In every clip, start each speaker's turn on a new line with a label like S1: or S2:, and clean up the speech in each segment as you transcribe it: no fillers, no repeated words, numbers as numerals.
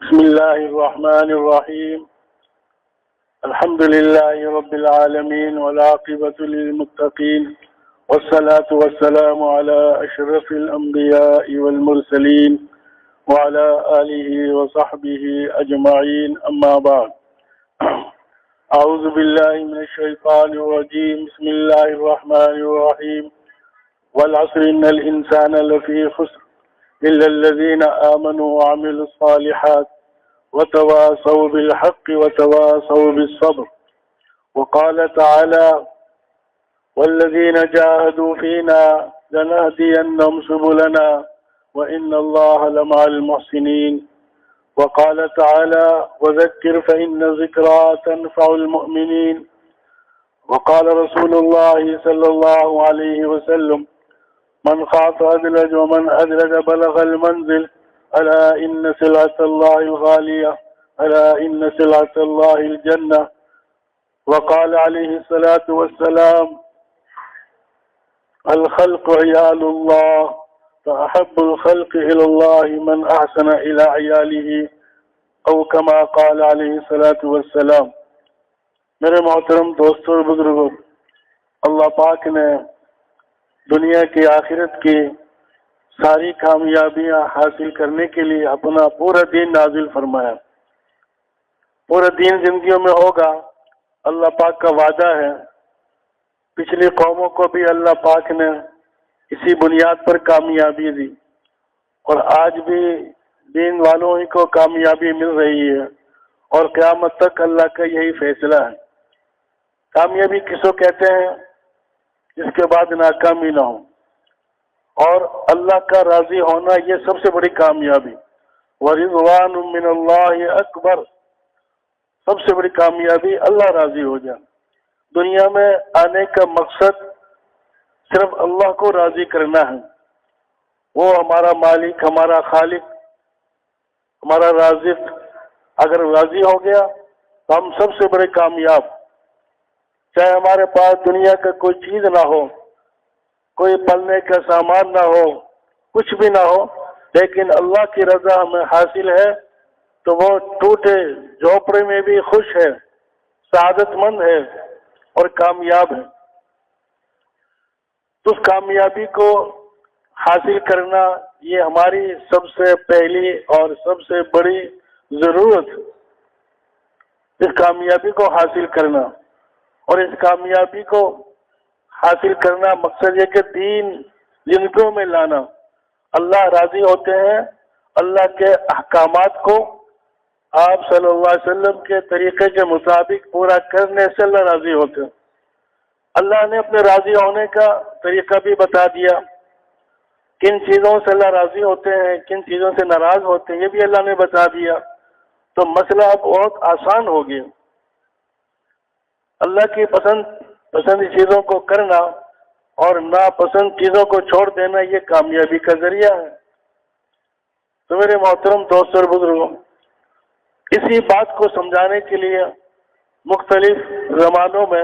S1: بسم الله الرحمن الرحيم. الحمد لله رب العالمين والعاقبة للمتقين والصلاة والسلام على أشرف الأنبياء والمرسلين وعلى آله وصحبه أجمعين، أما بعد. أعوذ بالله من الشيطان الرجيم. بسم الله الرحمن الرحيم. والعصر إن الإنسان لفي خسر إلا الذين آمنوا وعملوا الصالحات وتواصوا بالحق وتواصوا بالصبر. وقال تعالى: والذين جاهدوا فينا لنهدينهم سبلنا وإن الله لمع المحسنين. وقال تعالى: وذكر فإن ذكرى تنفع المؤمنين. وقال رسول الله صلى الله عليه وسلم: من خاف أدلج ومن أدلج بلغ المنزل. ألا إن سلعة الله الغالية، ألا إن سلعة الله الجنة. وقال عليه الصلاة والسلام: الخلق عيال الله، فأحب الخلق إلى الله من أحسن إلى عياله، أو كما قال عليه الصلاة والسلام. میرے محترم دوستوں اور بزرگوں، اللہ پاک نے دنیا کی آخرت کی ساری کامیابیاں حاصل کرنے کے لیے اپنا پورا دین نازل فرمایا. پورا دین زندگیوں میں ہوگا، اللہ پاک کا وعدہ ہے. پچھلی قوموں کو بھی اللہ پاک نے اسی بنیاد پر کامیابی دی، اور آج بھی دین والوں ہی کو کامیابی مل رہی ہے، اور قیامت تک اللہ کا یہی فیصلہ ہے. کامیابی کس کو کہتے ہیں؟ جس کے بعد ناکامی نہ ہو، اور اللہ کا راضی ہونا یہ سب سے بڑی کامیابی. وَرِضْوَانٌ مِّنَ اللَّهِ اکبر. سب سے بڑی کامیابی اللہ راضی ہو جائے. دنیا میں آنے کا مقصد صرف اللہ کو راضی کرنا ہے. وہ ہمارا مالک، ہمارا خالق، ہمارا رازق اگر راضی ہو گیا تو ہم سب سے بڑے کامیاب. چاہے ہمارے پاس دنیا کا کوئی چیز نہ ہو، کوئی پلنے کا سامان نہ ہو، کچھ بھی نہ ہو، لیکن اللہ کی رضا ہمیں حاصل ہے تو وہ ٹوٹے جھوپڑے میں بھی خوش ہے، سعادت مند ہے اور کامیاب ہے. تو اس کامیابی کو حاصل کرنا یہ ہماری سب سے پہلی اور سب سے بڑی ضرورت. اس کامیابی کو حاصل کرنا، اور اس کامیابی کو حاصل کرنا مقصد یہ کہ دین زندگیوں میں لانا. اللہ راضی ہوتے ہیں اللہ کے احکامات کو آپ صلی اللہ علیہ وسلم کے طریقے کے مطابق پورا کرنے سے اللہ راضی ہوتے ہیں. اللہ نے اپنے راضی ہونے کا طریقہ بھی بتا دیا. کن چیزوں سے اللہ راضی ہوتے ہیں، کن چیزوں سے ناراض ہوتے ہیں، یہ بھی اللہ نے بتا دیا. تو مسئلہ اب بہت آسان ہو گیا. اللہ کی پسند چیزوں کو کرنا اور ناپسند چیزوں کو چھوڑ دینا یہ کامیابی کا ذریعہ ہے. تو میرے محترم دوستوں اور بزرگوں، اسی بات کو سمجھانے کے لیے مختلف زمانوں میں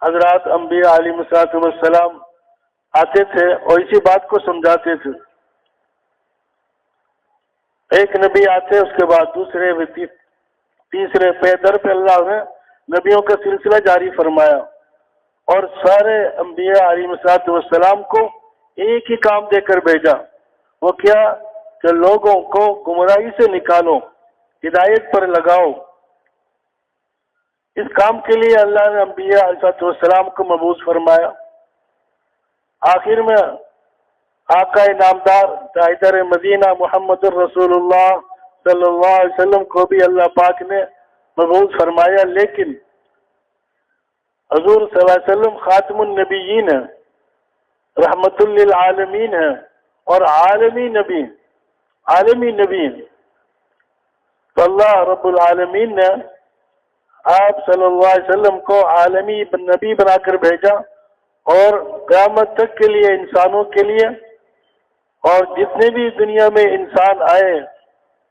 S1: حضرات انبیاء علیہ السلام آتے تھے اور اسی بات کو سمجھاتے تھے. ایک نبی آتے، اس کے بعد دوسرے، تیسرے، در پہ اللہ نے نبیوں کا سلسلہ جاری فرمایا، اور سارے انبیاء علیہ السلام کو ایک ہی کام دے کر بھیجا. وہ کیا کہ لوگوں کو گمراہی سے نکالو، ہدایت پر لگاؤ. اس کام کے لیے اللہ نے انبیاء علیہ السلام کو مبعوث فرمایا. آخر میں آقا نامدار تاجدار مدینہ محمد الرسول اللہ صلی اللہ علیہ وسلم کو بھی اللہ پاک نے مبعوث فرمایا. لیکن حضور صلی اللہ علیہ وسلم خاتم النبیین ہیں، رحمت للعالمین ہیں، اور عالمی نبی. تو اللہ رب العالمین نے آپ صلی اللہ علیہ وسلم کو عالمی نبی بنا کر بھیجا، اور قیامت تک کے لیے انسانوں کے لیے، اور جتنے بھی دنیا میں انسان آئے،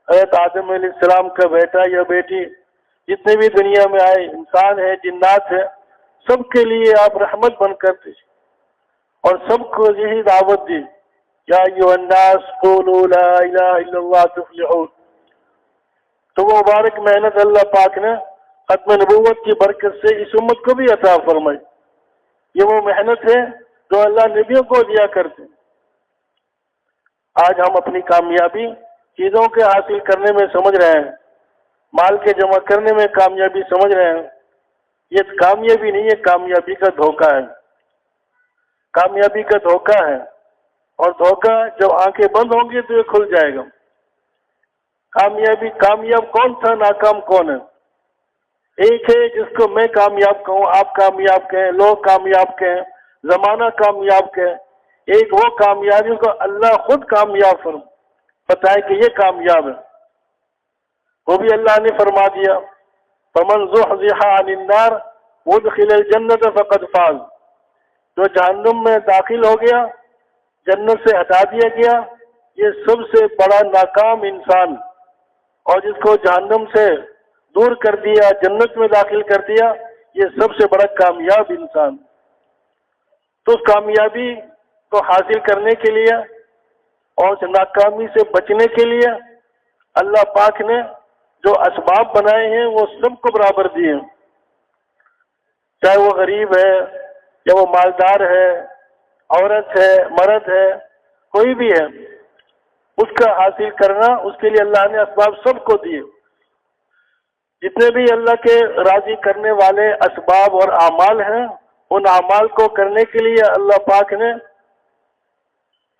S1: حضرت آدم علیہ السلام کا بیٹا یا بیٹی، جتنے بھی دنیا میں آئے انسان ہے، جنات ہے، سب کے لیے آپ رحمت بن کر تھے، اور سب کو یہی دعوت دی، یا ایھا الناس قولوا لا الہ الا اللہ تفلحون. تو وہ مبارک محنت اللہ پاک نے ختم نبوت کی برکت سے اس امت کو بھی عطا فرمائی۔ یہ وہ محنت ہے جو اللہ نبیوں کو دیا کرتے۔ آج ہم اپنی کامیابی چیزوں کے حاصل کرنے میں سمجھ رہے ہیں، مال کے جمع کرنے میں کامیابی سمجھ رہے ہیں۔ یہ کامیابی نہیں ہے، کامیابی کا دھوکہ ہے، کامیابی کا دھوکہ ہے۔ اور دھوکہ جب آنکھیں بند ہوں گی تو یہ کھل جائے گا۔ کامیاب کون تھا، ناکام کون ہے؟ ایک ہے جس کو میں کامیاب کہوں، آپ کامیاب کہیں، لوگ کامیاب کہیں، زمانہ کامیاب کہیں۔ ایک وہ کامیابی کو اللہ خود کامیاب بتائے کہ یہ کامیاب ہے، وہ بھی اللہ نے فرما دیا، فَمَنْ زُحْزِحَ عَنِ النَّارِ وَأُدْخِلَ الْجَنَّةَ فَقَدْ فَازَ۔ جو جہنم میں داخل ہو گیا، جنت سے ہٹا دیا گیا، یہ سب سے بڑا ناکام انسان، اور جس کو جہنم سے دور کر دیا، جنت میں داخل کر دیا، یہ سب سے بڑا کامیاب انسان۔ تو اس کامیابی کو حاصل کرنے کے لیے اور اس ناکامی سے بچنے کے لیے اللہ پاک نے جو اسباب بنائے ہیں وہ سب کو برابر دیے ہیں، چاہے وہ غریب ہے یا وہ مالدار ہے، عورت ہے، مرد ہے، کوئی بھی ہے، اس کا حاصل کرنا، اس کے لیے اللہ نے اسباب سب کو دیے۔ جتنے بھی اللہ کے راضی کرنے والے اسباب اور اعمال ہیں، ان اعمال کو کرنے کے لیے اللہ پاک نے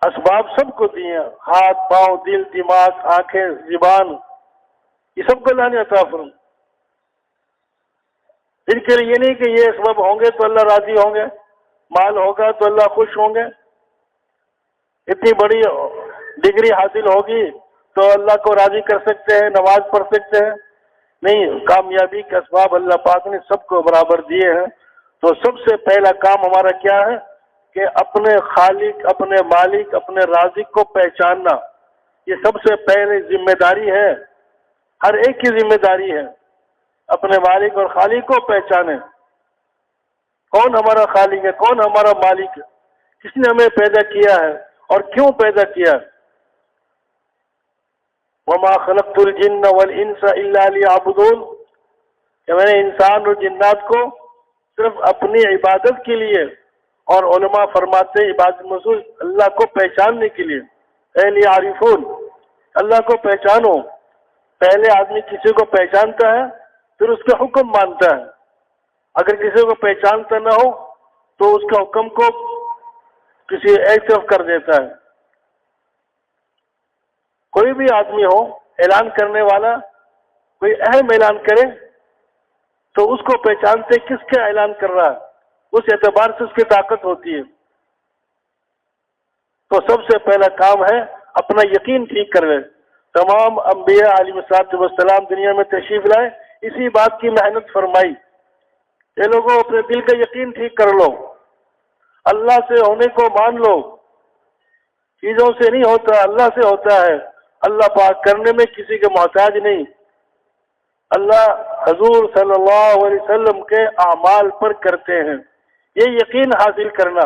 S1: اسباب سب کو دیے ہیں، ہاتھ، پاؤں، دل، دماغ، آنکھیں، زبان، یہ سب کو اللہ نے عطا فرمایا۔ ان کے لیے یہ نہیں کہ یہ اسباب ہوں گے تو اللہ راضی ہوں گے، مال ہوگا تو اللہ خوش ہوں گے، اتنی بڑی ڈگری حاصل ہوگی تو اللہ کو راضی کر سکتے ہیں، نماز پڑھ سکتے ہیں، نہیں، کامیابی کے اسباب اللہ پاک نے سب کو برابر دیے ہیں۔ تو سب سے پہلا کام ہمارا کیا ہے کہ اپنے خالق، اپنے مالک، اپنے رازق کو پہچاننا، یہ سب سے پہلے ذمہ داری ہے، ہر ایک کی ذمہ داری ہے، اپنے مالک اور خالق کو پہچانے۔ کون ہمارا خالق ہے، کون ہمارا مالک ہے، کس نے ہمیں پیدا کیا ہے اور کیوں پیدا کیا ہے۔ وَمَا خَلَقْتُ الْجِنَّ وَالْإِنسَ إِلَّا لِيَعْبُدُونَ، کہ میں نے انسان اور جنات کو صرف اپنی عبادت کے لیے، اور علماء فرماتے ہیں عبادت مزول اللہ کو پہچاننے کے لیے، اے لیعرفون، اللہ کو پہچانو۔ پہلے آدمی کسی کو پہچانتا ہے پھر اس کا حکم مانتا ہے، اگر کسی کو پہچانتا نہ ہو تو اس کا حکم کو کسی ایک طرف کر دیتا ہے۔ کوئی بھی آدمی ہو، اعلان کرنے والا کوئی اہم اعلان کرے تو اس کو پہچانتے کس کا اعلان کر رہا ہے، اس اعتبار سے اس کی طاقت ہوتی ہے۔ تو سب سے پہلا کام ہے اپنا یقین ٹھیک کر لے۔ تمام انبیاء علیہ السلام دنیا میں تشریف لائے، اسی بات کی محنت فرمائی، یہ لوگوں اپنے دل کا یقین ٹھیک کر لو، اللہ سے ہونے کو مان لو، چیزوں سے نہیں ہوتا، اللہ سے ہوتا ہے، اللہ پاک کرنے میں کسی کے محتاج نہیں، اللہ حضور صلی اللہ علیہ وسلم کے اعمال پر کرتے ہیں۔ یہ یقین حاصل کرنا،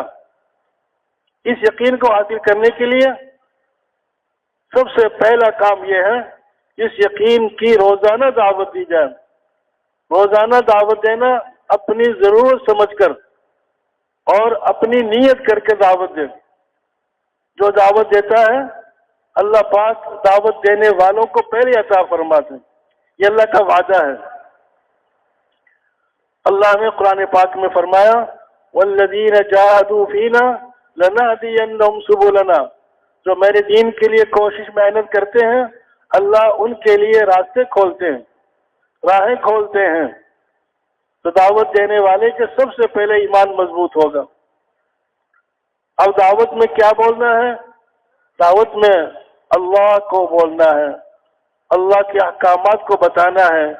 S1: اس یقین کو حاصل کرنے کے لیے سب سے پہلا کام یہ ہے اس یقین کی روزانہ دعوت دی جائے۔ روزانہ دعوت دینا، اپنی ضرورت سمجھ کر اور اپنی نیت کر کے دعوت دے۔ جو دعوت دیتا ہے اللہ پاک دعوت دینے والوں کو پہلے عطا فرماتے ہیں، یہ اللہ کا وعدہ ہے۔ اللہ نے قرآن پاک میں فرمایا والذین جاہدوا فینا لنہدینہم سبلنا، جو میرے دین کے لیے کوشش محنت کرتے ہیں اللہ ان کے لیے راستے کھولتے ہیں، راہیں کھولتے ہیں۔ تو دعوت دینے والے کے سب سے پہلے ایمان مضبوط ہوگا۔ اب دعوت میں کیا بولنا ہے؟ دعوت میں اللہ کو بولنا ہے، اللہ کے احکامات کو بتانا ہے،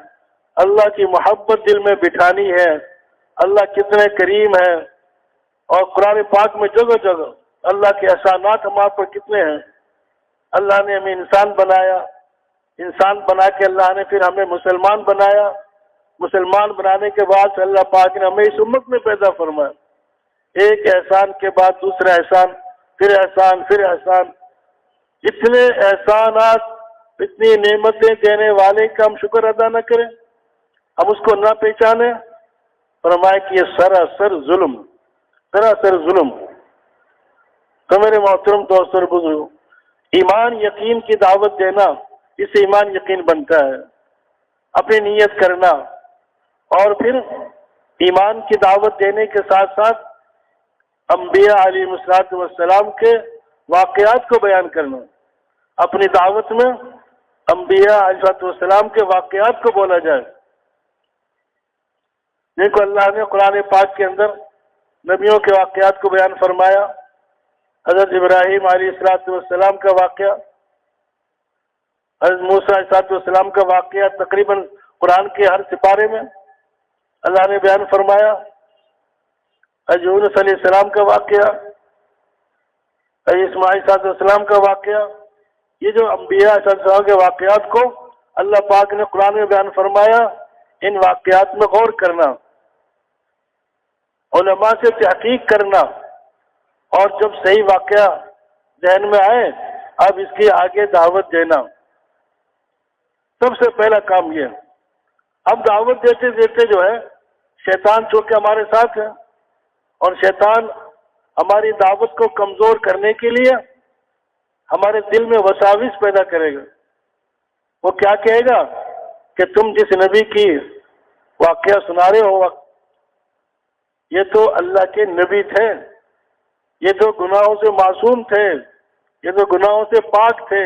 S1: اللہ کی محبت دل میں بٹھانی ہے، اللہ کتنے کریم ہے، اور قرآن پاک میں جگہ جگہ اللہ کے احسانات ہمارے پر کتنے ہیں۔ اللہ نے ہمیں انسان بنایا، انسان بنا کے اللہ نے پھر ہمیں مسلمان بنایا، مسلمان بنانے کے بعد اللہ پاک نے ہمیں اس امت میں پیدا فرمایا، ایک احسان کے بعد دوسرا احسان، پھر احسان، پھر احسان، اتنے احسانات اتنی نعمتیں دینے والے کا ہم شکر ادا نہ کریں، ہم اس کو نہ پہچانے؟ فرمایا کہ یہ سراسر ظلم، سراسر ظلم۔ تو میرے محترم دوستوں اور بزرگوں، ایمان یقین کی دعوت دینا، اس سے ایمان یقین بنتا ہے۔ اپنی نیت کرنا، اور پھر ایمان کی دعوت دینے کے ساتھ ساتھ انبیاء علیہ السلام کے واقعات کو بیان کرنا۔ اپنی دعوت میں انبیاء علیہ السلام کے واقعات کو بولا جائے، جن کو اللہ نے قرآن پاک کے اندر نبیوں کے واقعات کو بیان فرمایا۔ حضرت ابراہیم علیہ السلام کا واقعہ، حضرت موسیٰ علیہ السلام کا واقعہ تقریباً قرآن کے ہر سپارے میں اللہ نے بیان فرمایا۔ حضرت یونس علیہ السلام کا واقعہ، حضرت اسماعیل علیہ السلام کا واقعہ، یہ جو انبیاء علیہ السلام کے واقعات کو اللہ پاک نے قرآن میں بیان فرمایا، ان واقعات میں غور کرنا، علماء سے تحقیق کرنا، اور جب صحیح واقعہ ذہن میں آئے اب اس کی آگے دعوت دینا۔ سب سے پہلا کام یہ ہے۔ اب دعوت دیتے دیتے جو ہے شیطان چونکہ ہمارے ساتھ ہے، اور شیطان ہماری دعوت کو کمزور کرنے کے لیے ہمارے دل میں وساوس پیدا کرے گا۔ وہ کیا کہے گا کہ تم جس نبی کی واقعہ سنا رہے ہو یہ تو اللہ کے نبی تھے، یہ تو گناہوں سے معصوم تھے، یہ تو گناہوں سے پاک تھے،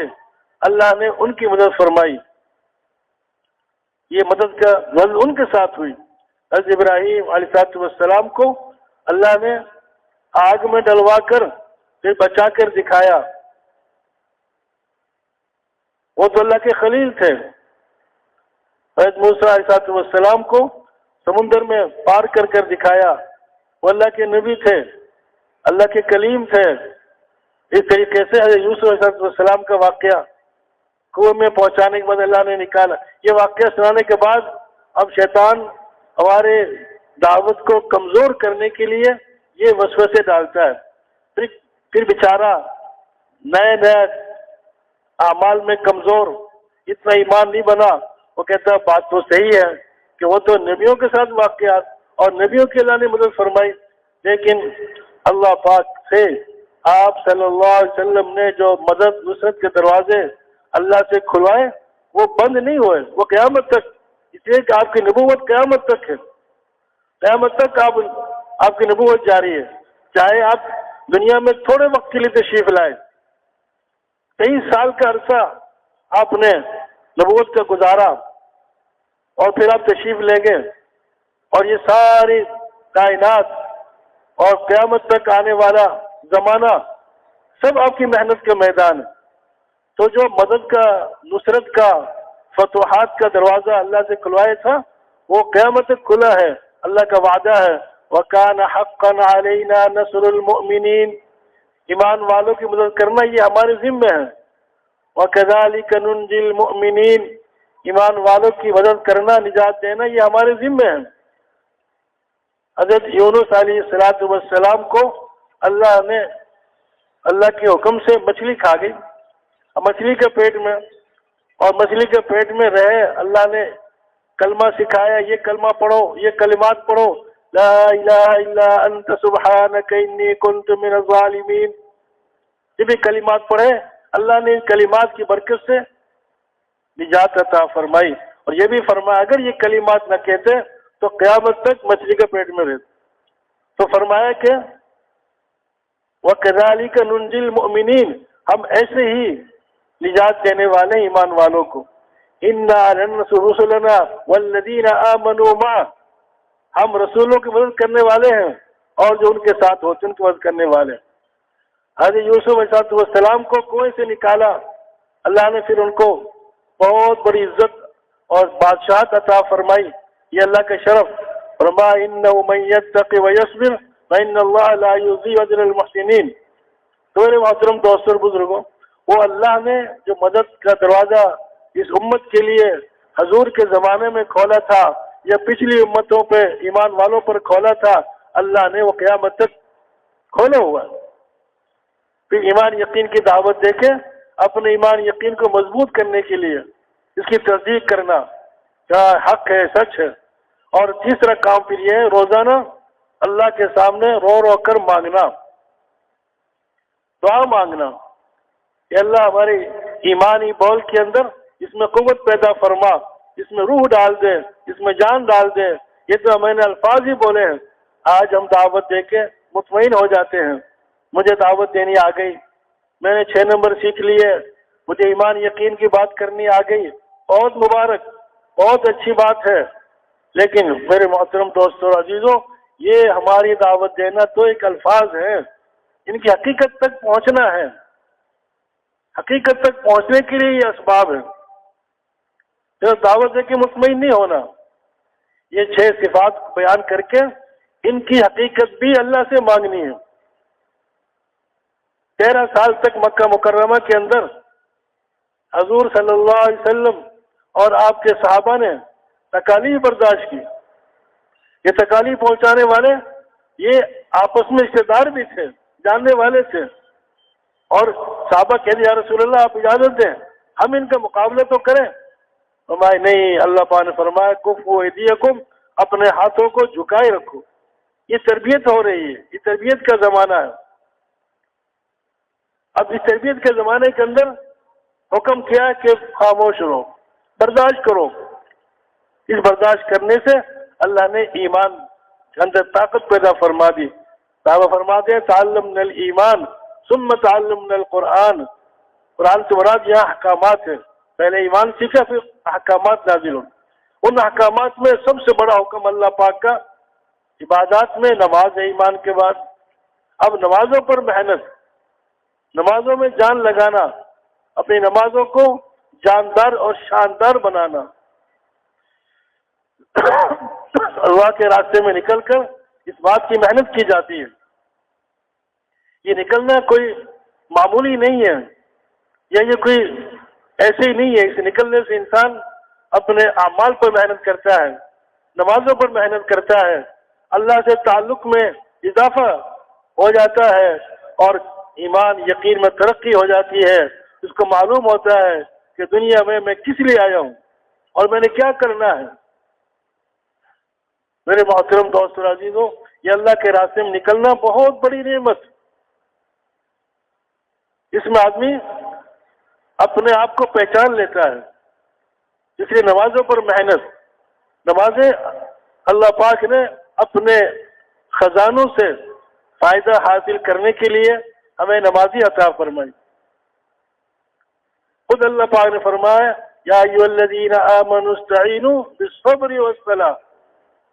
S1: اللہ نے ان کی مدد فرمائی، یہ مدد ان کے ساتھ ہوئی۔ حضرت ابراہیم علیہ السلام کو اللہ نے آگ میں ڈلوا کر پھر بچا کر دکھایا، وہ تو اللہ کے خلیل تھے۔ حضرت موسیٰ علیہ السلام کو سمندر میں پار کر کر دکھایا، وہ اللہ کے نبی تھے، اللہ کے کلیم تھے۔ اس طریقے سے حضرت یوسف علیہ السلام کا واقعہ کنویں میں پہنچانے کے بعد اللہ نے نکالا، یہ واقعہ سنانے کے بعد اب شیطان ہمارے دعوت کو کمزور کرنے کے لیے یہ وسوسے ڈالتا ہے۔ پھر بیچارہ نئے نئے اعمال میں کمزور، اتنا ایمان نہیں بنا، وہ کہتا ہے بات تو صحیح ہے کہ وہ تو نبیوں کے ساتھ واقعات اور نبیوں کی اللہ نے مدد فرمائی، لیکن اللہ پاک سے آپ صلی اللہ علیہ وسلم نے جو مدد نصرت کے دروازے اللہ سے کھلوائے وہ بند نہیں ہوئے، وہ قیامت تک، اس لیے کہ آپ کی نبوت قیامت تک ہے، قیامت تک آپ کی نبوت جاری ہے، چاہے آپ دنیا میں تھوڑے وقت کے لیے تشریف لائے، 23 سال کا عرصہ آپ نے نبوت کا گزارا اور پھر آپ تشریف لیں گے، اور یہ ساری کائنات اور قیامت تک آنے والا زمانہ سب آپ کی محنت کا میدان ہے۔ تو جو مدد کا، نصرت کا، فتوحات کا دروازہ اللہ سے کھلوائے تھا وہ قیامت تک کھلا ہے، اللہ کا وعدہ ہے وَكَانَ حَقًّا عَلَيْنَا نَصْرُ الْمُؤْمِنِينَ، ایمان والوں کی مدد کرنا یہ ہمارے ذمہ ہے۔ وَكَذَلِكَ نُنْجِي الْمُؤْمِنِينَ، ایمان والوں کی مدد کرنا، نجات دینا یہ ہمارے ذمہ ہے۔ حضرت یونس علیہ السلام کو اللہ کے حکم سے مچھلی کھا گئی، مچھلی کے پیٹ میں، اور مچھلی کے پیٹ میں رہے اللہ نے کلمہ سکھایا، یہ کلمہ پڑھو، یہ کلمات پڑھو، لا الہ الا انت سبحانک انی کنت من الظالمین۔ جب یہ کلمات پڑھے اللہ نے ان کلمات کی برکت سے نجات عطا فرمائی، اور یہ بھی فرمایا اگر یہ کلمات نہ کہتے تو قیامت تک مچھلی کے پیٹ میں رہتے۔ تو فرمایا کہ وَكَذَلِكَ نُنْجِي الْمُؤْمِنِينَ، ہم ایسے ہی نجات دینے والے ایمان والوں کو۔ إِنَّا لَنَنصُرُ رُسُلَنَا وَالَّذِينَ آمَنُوا مَعَهُ، ہم رسولوں کی مدد کرنے والے ہیں اور جو ان کے ساتھ ہوتے ہیں ان کی مدد کرنے والے ہیں۔ حضرت یوسف علیہ السلام کو کنویں سے نکالا، اللہ نے پھر ان کو بہت بڑی عزت اور بادشاہت عطا فرمائی، یہ اللہ کا شرف۔ فرمایا إِنَّهُ مَن يَتَّقِ وَيَصْبِرْ فَإِنَّ اللَّهَ لَا يُضِيعُ أَجْرَ الْمُحْسِنِينَ۔ تو میرے محترم دوستوں اور بزرگوں، وہ اللہ نے جو مدد کا دروازہ اس امت کے لیے حضور کے زمانے میں کھولا تھا یا پچھلی امتوں پہ ایمان والوں پر کھولا تھا، اللہ نے وہ قیامت تک کھولا ہوا۔ پھر ایمان یقین کی دعوت دے کے اپنے ایمان یقین کو مضبوط کرنے کے لیے اس کی تصدیق کرنا کیا حق ہے، سچ ہے۔ اور تیسرا کام پھر یہ ہے روزانہ اللہ کے سامنے رو رو کر مانگنا، دعا مانگنا کہ اللہ ہمارے ایمانی بول کے اندر اس میں قوت پیدا فرما، اس میں روح ڈال دے، اس میں جان ڈال دے۔ یہ تو میں نے الفاظ ہی بولے ہیں، آج ہم دعوت دے کے مطمئن ہو جاتے ہیں، مجھے دعوت دینی آ گئی، میں نے 6 نمبر سیکھ لیے، مجھے ایمان یقین کی بات کرنی آ گئی، بہت مبارک، بہت اچھی بات ہے۔ لیکن میرے محترم دوستوں اور عزیزوں، یہ ہماری دعوت دینا تو ایک الفاظ ہیں، ان کی حقیقت تک پہنچنا ہے، حقیقت تک پہنچنے کے لیے یہ اسباب ہے۔ صرف دعوت دے کے مطمئن نہیں ہونا، یہ 6 صفات بیان کر کے ان کی حقیقت بھی اللہ سے مانگنی ہے۔ 13 سال تک مکہ مکرمہ کے اندر حضور صلی اللہ علیہ وسلم اور آپ کے صحابہ نے تکالیف برداشت کی۔ یہ تکالیف پہنچانے والے یہ آپس میں رشتے دار بھی تھے، جاننے والے تھے، اور صحابہ کہتے یا رسول اللہ آپ اجازت دیں ہم ان کا مقابلہ تو کریں۔ فرمائے نہیں، اللہ پاک نے فرمایا کفوا ایدیکم، اپنے ہاتھوں کو جھکائے رکھو۔ یہ تربیت ہو رہی ہے، یہ تربیت کا زمانہ ہے۔ اب اس تربیت کے زمانے کے اندر حکم کیا کہ خاموش رہو، برداشت کرو۔ اس برداشت کرنے سے اللہ نے ایمان کے اندر طاقت پیدا فرما دی۔ صحابہ فرماتے ہیں تعلمنا الایمان ثم تعلمنا القرآن، قرآن سے مراد یہاں احکامات ہیں، پہلے ایمان سیکھا پھر احکامات نازل ہوں۔ ان احکامات میں سب سے بڑا حکم اللہ پاک کا عبادات میں نماز ہے ایمان کے بعد۔ اب نمازوں پر محنت، نمازوں میں جان لگانا، اپنی نمازوں کو جاندار اور شاندار بنانا، اللہ کے راستے میں نکل کر اس بات کی محنت کی جاتی ہے۔ یہ نکلنا کوئی معمولی نہیں ہے، یا یہ کوئی ایسے ہی نہیں ہے۔ اس نکلنے سے انسان اپنے اعمال پر محنت کرتا ہے، نمازوں پر محنت کرتا ہے، اللہ سے تعلق میں اضافہ ہو جاتا ہے، اور ایمان یقین میں ترقی ہو جاتی ہے۔ اس کو معلوم ہوتا ہے کہ دنیا میں میں کس لیے آیا ہوں اور میں نے کیا کرنا ہے۔ میرے محترم دوست اور عزیزوں، یہ اللہ کے راستے میں نکلنا بہت بڑی نعمت۔ اس میں آدمی اپنے آپ کو پہچان لیتا ہے، اس لیے نمازوں پر محنت۔ نمازیں اللہ پاک نے اپنے خزانوں سے فائدہ حاصل کرنے کے لیے ہمیں نمازی عطا فرمائی۔ خود اللہ پاک نے فرمایا یا ایھا الذین آمنوا استعینوا بالصبر والصلاۃ،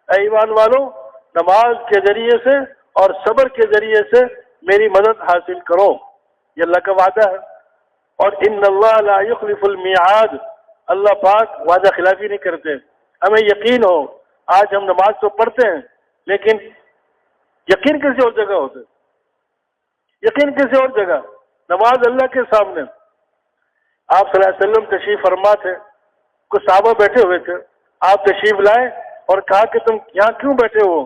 S1: اے ایمان والو نماز کے ذریعے سے اور صبر کے ذریعے سے میری مدد حاصل کرو، یہ اللہ کا وعدہ ہے۔ اور ان اللہ لا یخلف المیعاد، اللہ پاک وعدہ خلافی نہیں کرتے۔ ہمیں یقین ہو، آج ہم نماز تو پڑھتے ہیں لیکن یقین کسی اور جگہ ہوتا ہے، یقین کسی اور جگہ، نماز اللہ کے سامنے۔ آپ صلی اللہ علیہ وسلم تشریف فرما تھے، کچھ صحابہ بیٹھے ہوئے تھے، آپ تشریف لائے اور کہا کہ تم یہاں کیوں بیٹھے ہو؟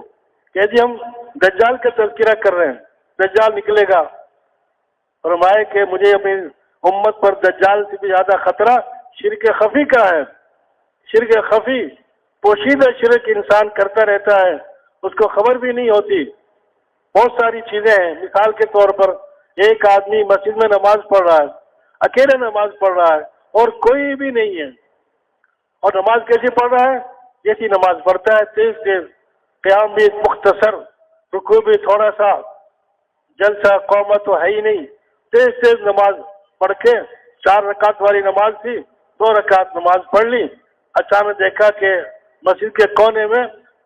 S1: کہ جی ہم دجال کا تذکرہ کر رہے ہیں، دجال نکلے گا۔ فرمائے کہ مجھے اپنی امت پر دجال سے بھی زیادہ خطرہ شرک خفی کا ہے۔ شرک خفی، پوشیدہ شرک انسان کرتا رہتا ہے، اس کو خبر بھی نہیں ہوتی۔ بہت ساری چیزیں ہیں، مثال کے طور پر ایک آدمی مسجد میں نماز پڑھ رہا ہے، اکیلے نماز پڑھ رہا ہے اور کوئی بھی نہیں ہے، اور نماز کیسی پڑھ رہا ہے؟ جیسی نماز پڑھتا ہے، تیز تیز، قیام بھی مختصر، رکوع بھی تھوڑا سا، جلسہ قومہ تو ہے ہی نہیں، تیز تیز نماز پڑھ کے 4 رکعت والی نماز تھی، 2 رکعت نماز پڑھ لی۔ اچانک دیکھا کہ مسجد کے کونے میں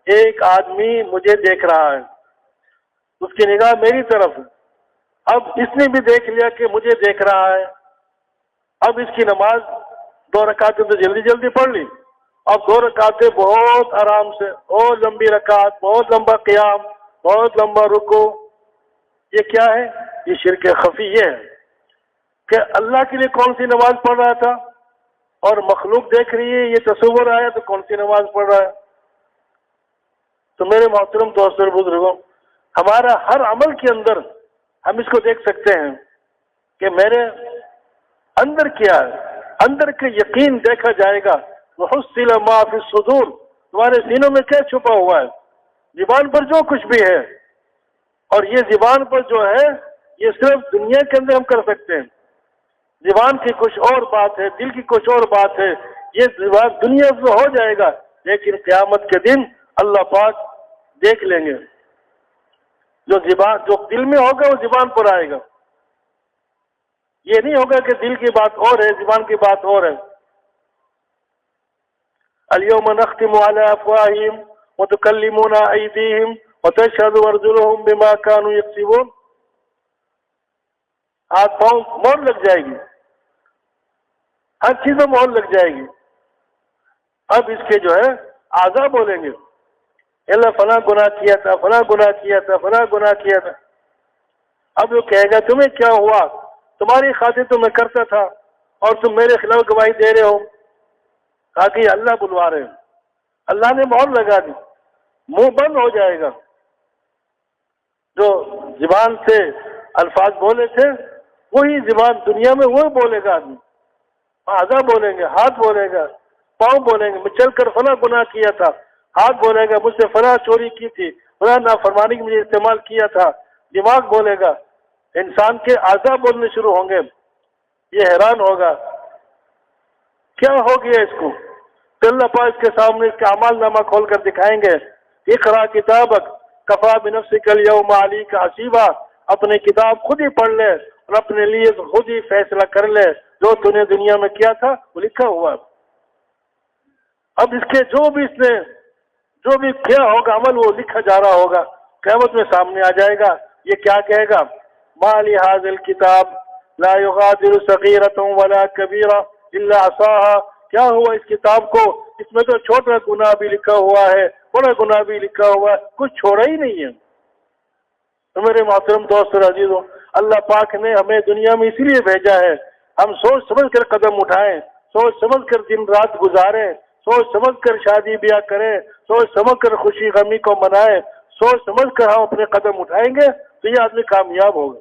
S1: ایک آدمی مجھے دیکھ رہا ہے، اس کی نگاہ میری طرف ہے۔ اب اس نے بھی دیکھ لیا کہ مجھے دیکھ رہا ہے، اب اس کی نماز 2 رکعتیں تو جلدی جلدی پڑھ لی، اب 2 رکعتیں بہت آرام سے، بہت لمبی رکعت، بہت لمبا قیام، بہت لمبا رکوع۔ یہ کیا ہے؟ یہ شرک خفی یہ ہے کہ اللہ کے لیے کون سی نماز پڑھ رہا تھا اور مخلوق دیکھ رہی ہے، یہ تصور آیا تو کون سی نماز پڑھ رہا ہے۔ تو میرے محترم دوستوں اور بزرگوں، ہمارا ہر عمل کے اندر ہم اس کو دیکھ سکتے ہیں کہ میرے اندر کیا ہے، اندر کے یقین دیکھا جائے گا. وحصل ما فی الصدور، تمہارے سینوں میں کیا چھپا ہوا ہے. زبان پر جو کچھ بھی ہے، اور یہ زبان پر جو ہے یہ صرف دنیا کے اندر ہم کر سکتے ہیں. زبان کی کچھ اور بات ہے، دل کی کچھ اور بات ہے. یہ زبان دنیا میں ہو جائے گا، لیکن قیامت کے دن اللہ پاک دیکھ لیں گے. جو دل میں ہوگا وہ زبان پر آئے گا. یہ نہیں ہوگا کہ دل کی بات اور ہے، زبان کی بات اور ہے. اليوم نختم على افواههم وتكلمنا ايديهم وتشهد ارجلهم بما كانوا يكسبون. ہاتھ پاؤں مہر لگ جائے گی، ہر چیز میں مہر لگ جائے گی. اب اس کے جو ہے اعضاء بولیں گے اللہ فلاں گناہ کیا تھا، فلاں گناہ کیا تھا، فلاں گناہ کیا تھا. اب وہ کہے گا تمہیں کیا ہوا، تمہاری خاطر تو میں کرتا تھا اور تم میرے خلاف گواہی دے رہے ہو. کہا کہ اللہ بلوا رہے ہیں. اللہ نے مہر لگا دی، منہ بند ہو جائے گا. جو زبان سے الفاظ بولے تھے وہی زبان دنیا میں وہی بولے گا آدمی. اعضاء بولیں گے، ہاتھ بولے گا، پاؤں بولیں گے میں چل کر فلاں گناہ کیا تھا. ہاتھ بولے گا مجھ سے فلاں چوری کی تھی، فلاں نافرمانی کی مجھے استعمال کیا تھا. دماغ بولے گا، انسان کے اعضاء بولنے شروع ہوں گے. یہ حیران ہوگا کیا ہو گیا اس کو. تو اللہ پاک اس کے سامنے اس کا اعمال نامہ کھول کر دکھائیں گے. اقرا کتابک کفا بنفسک الیوم علیک حسیبا. اپنی کتاب خود ہی پڑھ لے اور اپنے لیے خود ہی فیصلہ کر لے، جو تو نے دنیا میں کیا تھا وہ لکھا ہوا. اب اس کے جو بھی کیا ہوگا عمل وہ لکھا جا رہا ہوگا. قیامت میں سامنے آ جائے گا. یہ کیا کہے گا، ما لهذا الكتاب لا يغادر صغيرة ولا كبيرة الا احصاها. کیا ہوا اس کتاب کو، اس میں تو چھوٹا گناہ بھی لکھا ہوا ہے، بڑا گناہ بھی لکھا ہوا ہے، کچھ چھوڑا ہی نہیں ہے. تو میرے محترم دوست اور عزیزوں، اللہ پاک نے ہمیں دنیا میں اسی لیے بھیجا ہے ہم سوچ سمجھ کر قدم اٹھائیں، سوچ سمجھ کر دن رات گزاریں، سوچ سمجھ کر شادی بیاہ کریں، سوچ سمجھ کر خوشی غمی کو منائیں. سوچ سمجھ کر ہم اپنے قدم اٹھائیں گے تو یہ آدمی کامیاب ہوگا،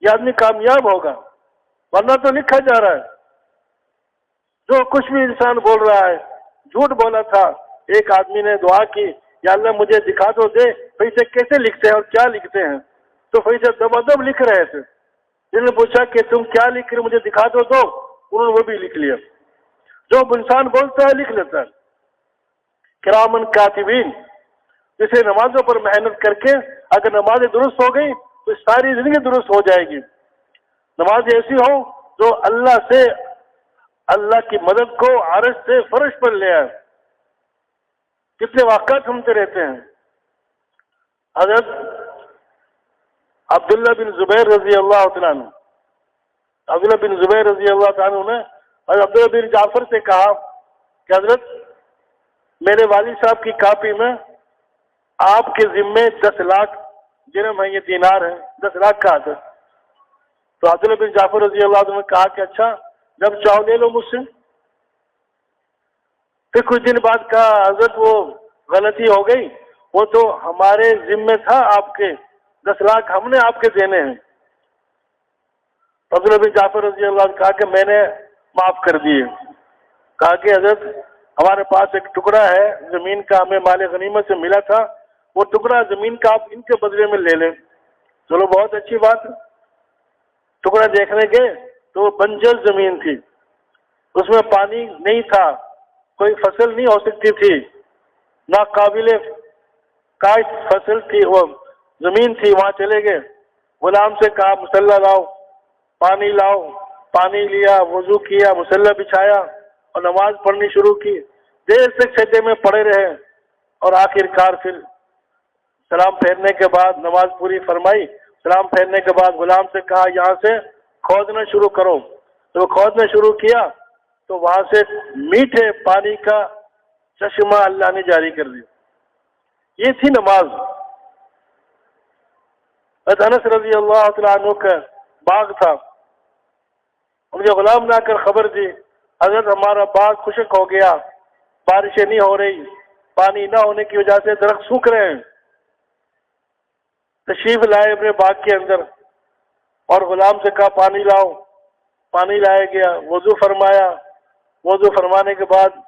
S1: یہ آدمی کامیاب ہوگا. ورنہ تو لکھا جا رہا ہے جو کچھ بھی انسان بول رہا ہے. جھوٹ بولا تھا، ایک آدمی نے دعا کی یا اللہ مجھے دکھا تو دے پیسے کیسے لکھتے ہیں اور کیا لکھتے ہیں. تو پیسے دبادب لکھ رہے تھے. جن نے پوچھا کہ تم کیا لکھ رہے مجھے دکھا دو، انہوں نے وہ بھی لکھ لیا. جو انسان بولتا ہے لکھ لیتا ہے. کرامن کاتبین، جسے نمازوں پر محنت کر کے اگر نمازیں درست ہو گئی تو ساری زندگی درست ہو جائے گی. نماز ایسی ہو جو اللہ سے اللہ کی مدد کو عرش سے فرش پر لے آئے. کتنے واقعات سنتے رہتے ہیں. حضرت عبداللہ بن زبیر رضی اللہ تعالیٰ عنہ، عبداللہ بن زبیر رضی اللہ تعالیٰ عنہ نے حضرت عبداللہ بن جعفر سے کہا کہ حضرت میرے والد صاحب کی کاپی میں آپ کے ذمے 10 لاکھ درہم ہیں، یہ دینار ہیں، 10 لاکھ کا حضرت. تو عبداللہ بن جعفر رضی اللہ عنہ نے کہا کہ اچھا جب چاہو لے لو مجھ سے. پھر کچھ دن بعد کہا حضرت وہ غلطی ہو گئی، وہ تو ہمارے ذمے تھا، آپ کے 10 لاکھ ہم نے آپ کے دینے ہیں. عبداللہ بن جعفر رضی اللہ عنہ نے کہا کہ میں نے معاف کر دیے. کہا کہ حضرت ہمارے پاس ایک ٹکڑا ہے زمین کا، ہمیں مال غنیمت سے ملا تھا، وہ ٹکڑا زمین کا آپ ان کے بدلے میں لے لیں. چلو بہت اچھی بات. ٹکڑا دیکھنے گئے تو وہ بنجر زمین تھی، اس میں پانی نہیں تھا، کوئی فصل نہیں ہو سکتی تھی، ناقابل کاشت فصل تھی، وہ زمین تھی. وہاں چلے گئے، غلام سے کہا مسلح لاؤ، پانی لاؤ. پانی لیا، وضو کیا، مسلح بچھایا اور نماز پڑھنی شروع کی. دیر سے سجدے میں پڑے رہے اور آخر کار پھر سلام پھیرنے کے بعد نماز پوری فرمائی. سلام پھیرنے کے بعد غلام سے کہا یہاں سے کھودنا شروع کرو. تو کھودنا شروع کیا تو وہاں سے میٹھے پانی کا چشمہ اللہ نے جاری کر دیا. یہ تھی نماز. انس رضی اللہ تعالیٰ عنہ کا باغ تھا. مجھے غلام نے آ کر خبر دی حضرت ہمارا باغ خشک ہو گیا، بارشیں نہیں ہو رہی، پانی نہ ہونے کی وجہ سے درخت سوکھ رہے ہیں. تشریف لائے اپنے باغ کے اندر اور غلام سے کہا پانی لاؤ. پانی لایا گیا، وضو فرمایا، وضو فرمانے کے بعد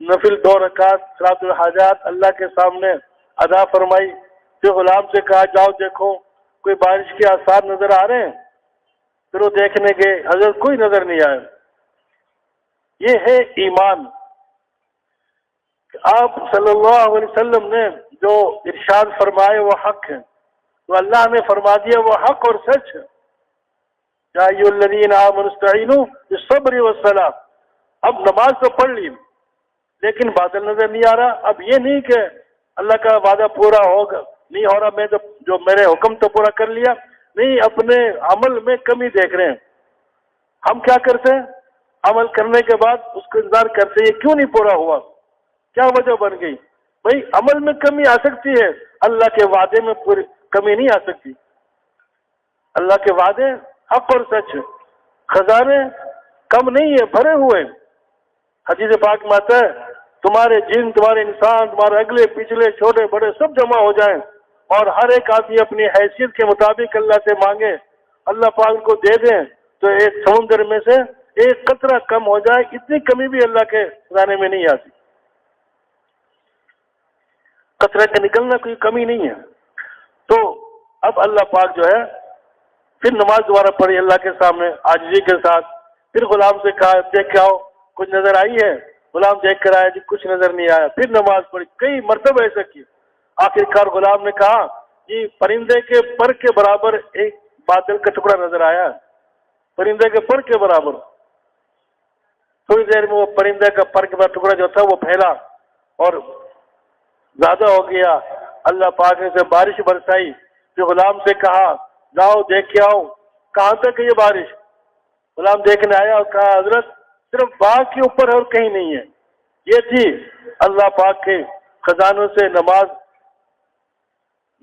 S1: نفل 2 رکعت صلاۃ الحاجات اللہ کے سامنے ادا فرمائی، پھر غلام سے کہا جاؤ دیکھو کوئی بارش کے آثار نظر آ رہے ہیں؟ پھر وہ دیکھنے گئے، حضرت کوئی نظر نہیں آیا۔ یہ ہے ایمان۔ آپ صلی اللہ علیہ وسلم نے جو ارشاد فرمائے وہ حق ہے، تو اللہ نے فرما دیا وہ حق اور سچ ہے۔ یا ایھا الذین آمنوا استعینوا بالصبر والصلاۃ۔ اب نماز تو پڑھ لی لیکن بادل نظر نہیں آ رہا۔ اب یہ نہیں کہ اللہ کا وعدہ پورا ہوگا، نہیں ہو رہا، میں تو جو میرے حکم تو پورا کر لیا، نہیں، اپنے عمل میں کمی دیکھ رہے ہیں۔ ہم کیا کرتے ہیں؟ عمل کرنے کے بعد اس کو انتظار کرتے ہیں یہ کیوں نہیں پورا ہوا، کیا وجہ بن گئی؟ بھائی عمل میں کمی آ سکتی ہے، اللہ کے وعدے میں پوری کمی نہیں آ سکتی۔ اللہ کے وعدے حق اور سچ، خزانے کم نہیں ہے، بھرے ہوئے۔ حدیث پاک میں آتا ہے تمہارے جن، تمہارے انسان، تمہارے اگلے پچھلے چھوٹے بڑے سب جمع ہو جائیں اور ہر ایک آدمی اپنی حیثیت کے مطابق اللہ سے مانگے، اللہ پاک کو دے دیں، تو ایک سمندر میں سے ایک قطرہ کم ہو جائے، اتنی کمی بھی اللہ کے خزانے میں نہیں آتی۔ قطرے کا نکلنا کوئی کمی نہیں ہے۔ تو اب اللہ پاک جو ہے پھر نماز دوبارہ پڑھی اللہ کے سامنے عاجزی کے ساتھ، پھر غلام سے کہا دیکھ کے آؤ کچھ نظر آئی ہے؟ غلام دیکھ کر آیا، جی کچھ نظر نہیں آیا۔ پھر نماز پڑھی، کئی مرتبہ ایسا کی، آخر کار غلام نے کہا جی پرندے کے پر کے برابر ایک بادل کا ٹکڑا نظر آیا، پرندے کے پر کے برابر۔ تھوڑی دیر میں وہ پرندے کا پر کے برابر ٹکڑا جو تھا وہ پھیلا اور زیادہ ہو گیا۔ اللہ پاک نے سے بارش برسائی، پھر غلام سے کہا جاؤ دیکھ کے آؤ کہاں تک ہے یہ بارش؟ غلام دیکھنے آیا اور کہا حضرت صرف باغ کے اوپر ہے اور کہیں نہیں ہے۔ یہ تھی اللہ پاک کے خزانوں سے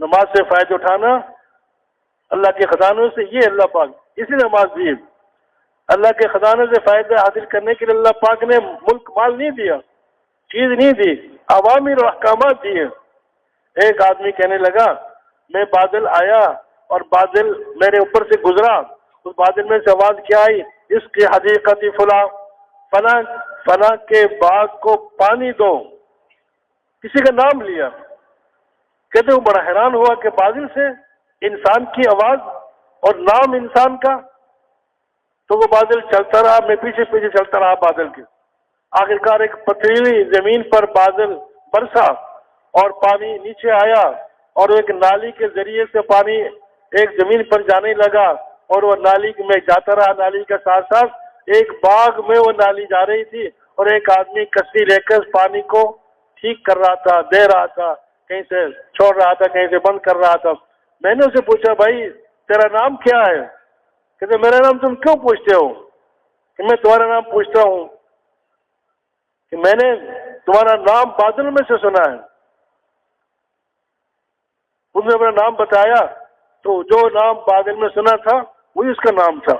S1: نماز سے فائدہ اٹھانا، اللہ کے خزانوں سے، یہ اللہ پاک اسی نماز دی۔ اللہ کے خزانوں سے فائدہ حاصل کرنے کے لیے اللہ پاک نے ملک مال نہیں دیا، چیز نہیں دی، عوامر و احکامات دیے۔ ایک آدمی کہنے لگا میں بادل آیا اور بادل میرے اوپر سے گزرا، اس بادل میں سے آواز کیا آئی، اس کی حدیقت فلاں، فلاں کے باغ کو پانی دو، کسی کا نام لیا۔ کہتے وہ بڑا حیران ہوا کہ بادل سے انسان کی آواز اور نام انسان کا، تو وہ بادل چلتا رہا، میں پیچھے پیچھے چلتا رہا بادل کے۔ آخرکار ایک پتھریلی زمین پر بادل برسا اور پانی نیچے آیا اور ایک نالی کے ذریعے سے پانی ایک زمین پر جانے لگا اور وہ نالی میں جاتا رہا، نالی کے ساتھ ساتھ ایک باغ میں وہ نالی جا رہی تھی اور ایک آدمی کشتی لے کر پانی کو ٹھیک کر رہا تھا، دے رہا تھا، کہیں سے چھوڑ رہا تھا، کہیں سے بند کر رہا تھا۔ میں نے اسے پوچھا بھائی تیرا نام کیا ہے؟ کہتے میرا نام تم کیوں پوچھتے ہو؟ کہ میں تمہارا نام پوچھتا ہوں کہ میں نے تمہارا نام بادل میں سے سنا ہے۔ اس نے اپنا نام بتایا تو جو نام بادل میں سنا تھا وہی اس کا نام تھا۔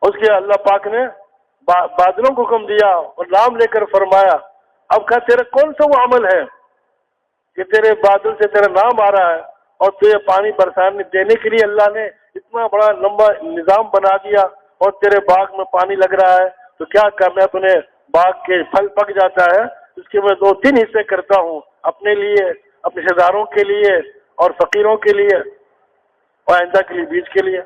S1: اس کے اللہ پاک نے بادلوں کو حکم دیا اور نام لے کر فرمایا، اب کہا تیرا کون سا وہ عمل ہے کہ تیرے بادل سے تیرا نام آ رہا ہے اور تجھے پانی برسانے دینے کے لیے اللہ نے اتنا بڑا لمبا نظام بنا دیا اور تیرے باغ میں پانی لگ رہا ہے، تو کیا میں اپنے باغ کے پھل پک جاتا ہے اس کے میں 2-3 حصے کرتا ہوں، اپنے لیے، اپنے رشتہ داروں کے لیے اور فقیروں کے لیے اور آئندہ کے لیے، بیج کے لیے۔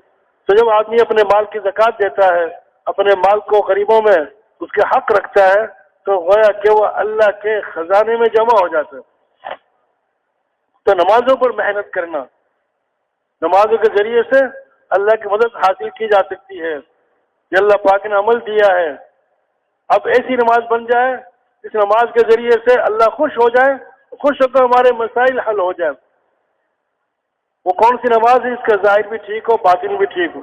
S1: تو جب آدمی اپنے مال کی زکوٰۃ دیتا ہے، اپنے مال کو غریبوں میں اس کے حق رکھتا ہے، تو گویا کہ وہ اللہ کے خزانے میں جمع ہو جاتا ہے۔ تو نمازوں پر محنت کرنا، نمازوں کے ذریعے سے اللہ کی مدد حاصل کی جا سکتی ہے۔ یہ اللہ پاک نے عمل دیا ہے۔ اب ایسی نماز بن جائے اس نماز کے ذریعے سے اللہ خوش ہو جائے، خوش ہو کر ہمارے مسائل حل ہو جائے۔ وہ کون سی نماز ہے؟ اس کا ظاہر بھی ٹھیک ہو، باطن بھی ٹھیک ہو۔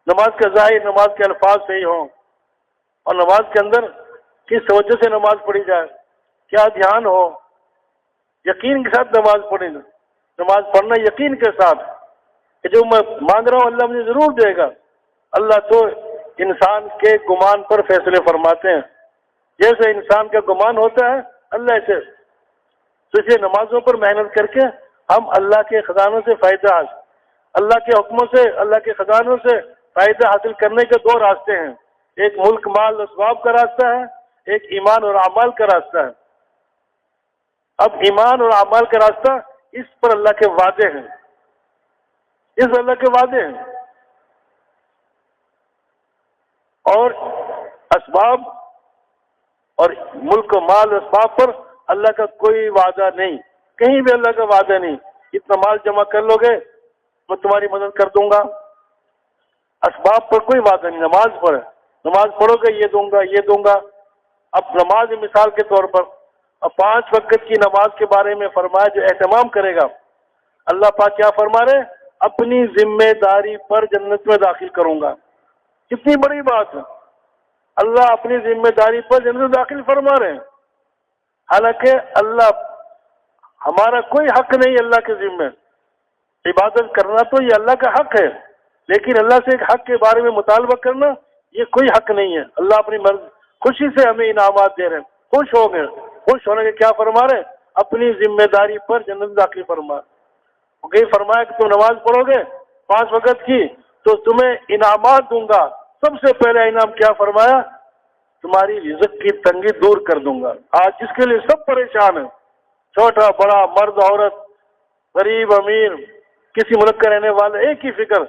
S1: نماز کا ظاہر، نماز کے الفاظ صحیح ہوں اور نماز کے اندر کس توجہ سے نماز پڑھی جائے، کیا دھیان ہو، یقین کے ساتھ نماز پڑھیں، نماز پڑھنا یقین کے ساتھ کہ جو میں مانگ رہا ہوں اللہ مجھے ضرور دے گا۔ اللہ تو انسان کے گمان پر فیصلے فرماتے ہیں، جیسے انسان کا گمان ہوتا ہے اللہ سے۔ تو اس لیے نمازوں پر محنت کر کے ہم اللہ کے خزانوں سے فائدہ حاصل، اللہ کے حکموں سے، اللہ کے خزانوں سے فائدہ حاصل کرنے کے دو راستے ہیں، ایک ملک مال اسباب کا راستہ ہے، ایک ایمان اور اعمال کا راستہ ہے۔ اب ایمان اور اعمال کا راستہ، اس پر اللہ کے وعدے ہیں، اس پر اللہ کے وعدے ہیں، اور اسباب اور ملک و مال اسباب پر اللہ کا کوئی وعدہ نہیں، کہیں بھی اللہ کا وعدہ نہیں، اتنا مال جمع کر لو گے میں تمہاری مدد کر دوں گا۔ اسباب پر کوئی وعدہ نہیں، نماز پر ہے، نماز پڑھو گے یہ دوں گا یہ دوں گا۔ اب نماز مثال کے طور پر، اب 5 وقت کی نماز کے بارے میں فرمایا جو اہتمام کرے گا، اللہ پاک کیا فرما رہے؟ اپنی ذمہ داری پر جنت میں داخل کروں گا۔ کتنی بڑی بات ہے، اللہ اپنی ذمہ داری پر جنت میں داخل فرما رہے ہیں، حالانکہ اللہ، ہمارا کوئی حق نہیں اللہ کے ذمہ، عبادت کرنا تو یہ اللہ کا حق ہے، لیکن اللہ سے ایک حق کے بارے میں مطالبہ کرنا یہ کوئی حق نہیں ہے۔ اللہ اپنی مرضی خوشی سے ہمیں انعامات دے رہے ہیں، خوش ہو گئے، خوش ہونے کے کیا فرما رہے ہیں؟ اپنی ذمہ داری پر جنت میں داخل فرما۔ کہیں فرمایا کہ تم نماز پڑھو گے 5 وقت کی تو تمہیں انعامات دوں گا، سب سے پہلا انعام کیا فرمایا؟ تمہاری رزق کی تنگی دور کر دوں گا۔ آج جس کے لیے سب پریشان ہیں، چھوٹا بڑا، مرد عورت، غریب امیر، کسی ملک کا رہنے والا، ایک ہی فکر،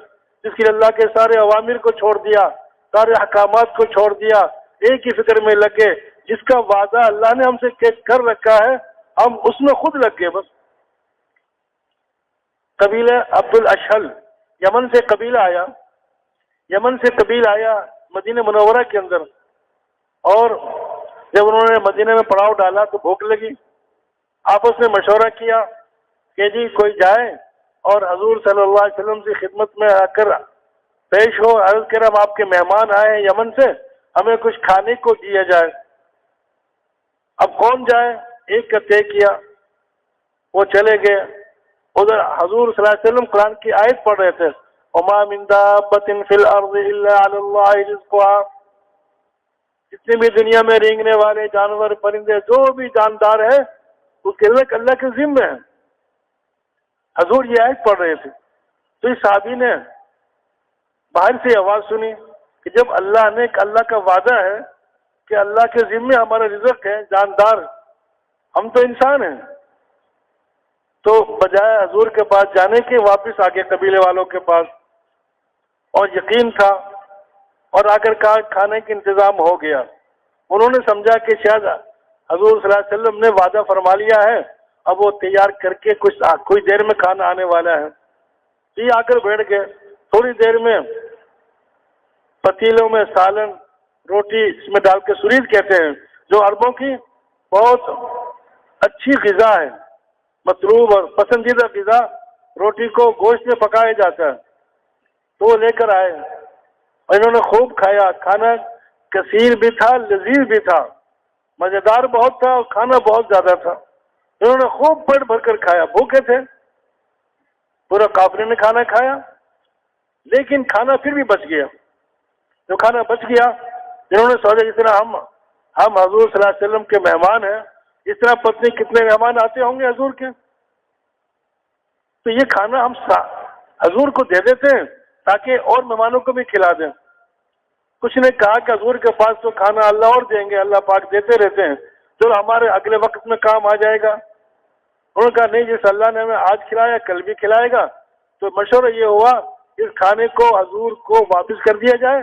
S1: جس کے لیے اللہ کے سارے اوامر کو چھوڑ دیا، سارے احکامات کو چھوڑ دیا، ایک ہی فکر میں لگے، جس کا وعدہ اللہ نے ہم سے کر رکھا ہے ہم اس میں خود لگ گئے بس۔ قبیلہ عبد الاشہل، یمن سے قبیلہ آیا، یمن سے قبیلہ آیا مدینہ منورہ کے اندر، اور جب انہوں نے مدینہ میں پڑاؤ ڈالا تو بھوک لگی، آپس میں مشورہ کیا کہ جی کوئی جائے اور حضور صلی اللہ علیہ وسلم کی خدمت میں آ کر پیش ہو، عرض کرے ہم آپ کے مہمان آئے ہیں یمن سے، ہمیں کچھ کھانے کو دیا جائے۔ اب کون جائے؟ ایک کا طے کیا، وہ چلے گئے۔ ادھر حضور صلی اللہ علیہ وسلم قرآن کی آیت پڑھ رہے تھے، وَمَا مِن دَابَّةٍ فِي الْأَرْضِ إِلَّا عَلَى اللَّهِ رِزْقُهَا، جتنے بھی دنیا میں رینگنے والے جانور پرندے جو بھی جاندار ہے اس کے رزق اللہ کے ذمہ ہے۔ حضور یہ آیت پڑھ رہے تھے تو اس صحابی نے باہر سے آواز سنی کہ جب اللہ نے، اللہ کا وعدہ ہے کہ اللہ کے ذمہ ہمارا رزق ہے، جاندار، ہم تو انسان ہیں، تو بجائے حضور کے پاس جانے کے واپس آ گئے قبیلے والوں کے پاس، اور یقین تھا، اور آ کر کہا کھانے کا انتظام ہو گیا۔ انہوں نے سمجھا کہ شاید حضور صلی اللہ علیہ وسلم نے وعدہ فرما لیا ہے، اب وہ تیار کر کے کچھ دیر میں کھانا آنے والا ہے۔ یہ آ کر بیٹھ گئے، تھوڑی دیر میں پتیلوں میں سالن، روٹی اس میں ڈال کے سرید کہتے ہیں، جو عربوں کی بہت اچھی غذا ہے، مطلوب اور پسندیدہ غذا، روٹی کو گوشت میں پکایا جاتا ہے، تو وہ لے کر آئے اور انہوں نے خوب کھایا۔ کھانا کثیر بھی تھا، لذیذ بھی تھا، مزیدار بہت تھا اور کھانا بہت زیادہ تھا۔ انہوں نے خوب پیٹ بھر کر کھایا، بھوکے تھے، پورا قافلے نے کھانا کھایا، لیکن کھانا پھر بھی بچ گیا۔ جو کھانا بچ گیا، انہوں نے سوچا جس طرح ہم حضور صلی اللہ علیہ وسلم کے مہمان ہیں، اس طرح پتنی کتنے مہمان آتے ہوں گے حضور کے، تو یہ کھانا ہم حضور کو دے دیتے ہیں تاکہ اور مہمانوں کو بھی کھلا دیں۔ کچھ نے کہا کہ حضور کے پاس تو کھانا اللہ اور دیں گے، اللہ پاک دیتے رہتے ہیں، چلو ہمارے اگلے وقت میں کام آ جائے گا۔ انہوں نے کہا نہیں، جس اللہ نے ہمیں آج کھلایا کل بھی کھلائے گا۔ تو مشورہ یہ ہوا اس کھانے کو حضور کو واپس کر دیا جائے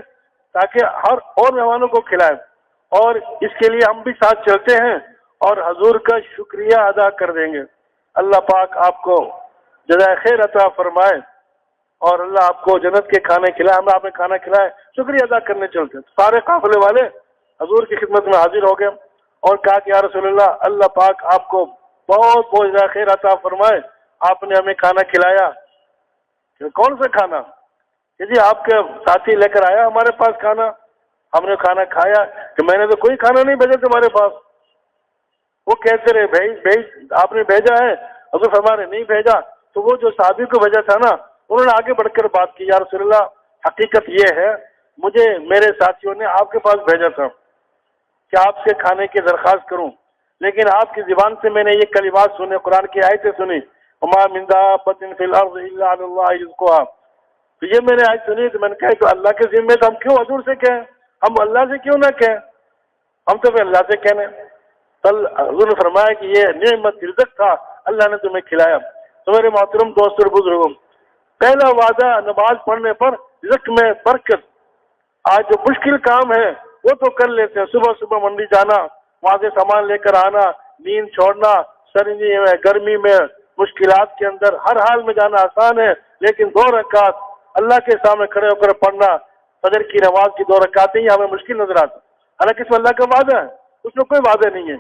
S1: تاکہ ہر اور مہمانوں کو کھلائے، اور اس کے لیے ہم بھی ساتھ چلتے ہیں اور حضور کا شکریہ ادا کر دیں گے۔ اللہ پاک آپ کو جزائے خیر عطا فرمائے، اور اللہ آپ کو جنت کے کھانے کھلائے، ہمیں آپ نے کھانا کھلائے، شکریہ ادا کرنے چلتے ہیں۔ سارے قافلے والے حضور کی خدمت میں حاضر ہو گئے اور کہا کہ یا رسول اللہ پاک آپ کو بہت بہت جزائے خیر عطا فرمائے، آپ نے ہمیں کھانا کھلایا۔ کہ کون سا کھانا؟ کہ جی آپ کے ساتھی لے کر آیا ہمارے پاس کھانا، ہم نے کھانا کھایا۔ کہ میں نے تو کوئی کھانا نہیں بھیجا تمہارے پاس۔ وہ کہتے رہے بھیج آپ نے بھیجا ہے؟ حضور فرما رہے نہیں بھیجا۔ تو وہ جو صحابی کو بھیجا تھا نا، انہوں نے آگے بڑھ کر بات کی، یا رسول اللہ حقیقت یہ ہے مجھے میرے ساتھیوں نے آپ کے پاس بھیجا تھا کہ آپ سے کھانے کی درخواست کروں، لیکن آپ کی زبان سے میں نے یہ کلمات سنے، قرآن کی آیتیں سنی، وما من دابۃ فی الارض الا علی اللہ رزقها، تو یہ میں نے آج سنی تو میں نے کہا تو اللہ کے ذمے تو ہم کیوں حضور سے کہیں، ہم اللہ سے کیوں نہ کہیں، ہم تو پھر اللہ سے کہنے۔ کل حضور نے فرمایا کہ یہ نعمت رزق تھا، اللہ نے تمہیں کھلایا۔ تو میرے محترم دوست اور بزرگوں، پہلا وعدہ نماز پڑھنے پر رزق میں برکت۔ آج جو مشکل کام ہے وہ تو کر لیتے ہیں، صبح صبح منڈی جانا، وہاں سے سامان لے کر آنا، نیند چھوڑنا، سردی میں گرمی میں مشکلات کے اندر ہر حال میں جانا آسان ہے، لیکن 2 رکعت اللہ کے سامنے کھڑے ہو کر پڑھنا، فجر کی نماز کی 2 رکعتیں ہی ہمیں مشکل نظر آتا، حالانکہ اس میں اللہ کا وعدہ ہے، اس میں کوئی وعدہ نہیں ہے۔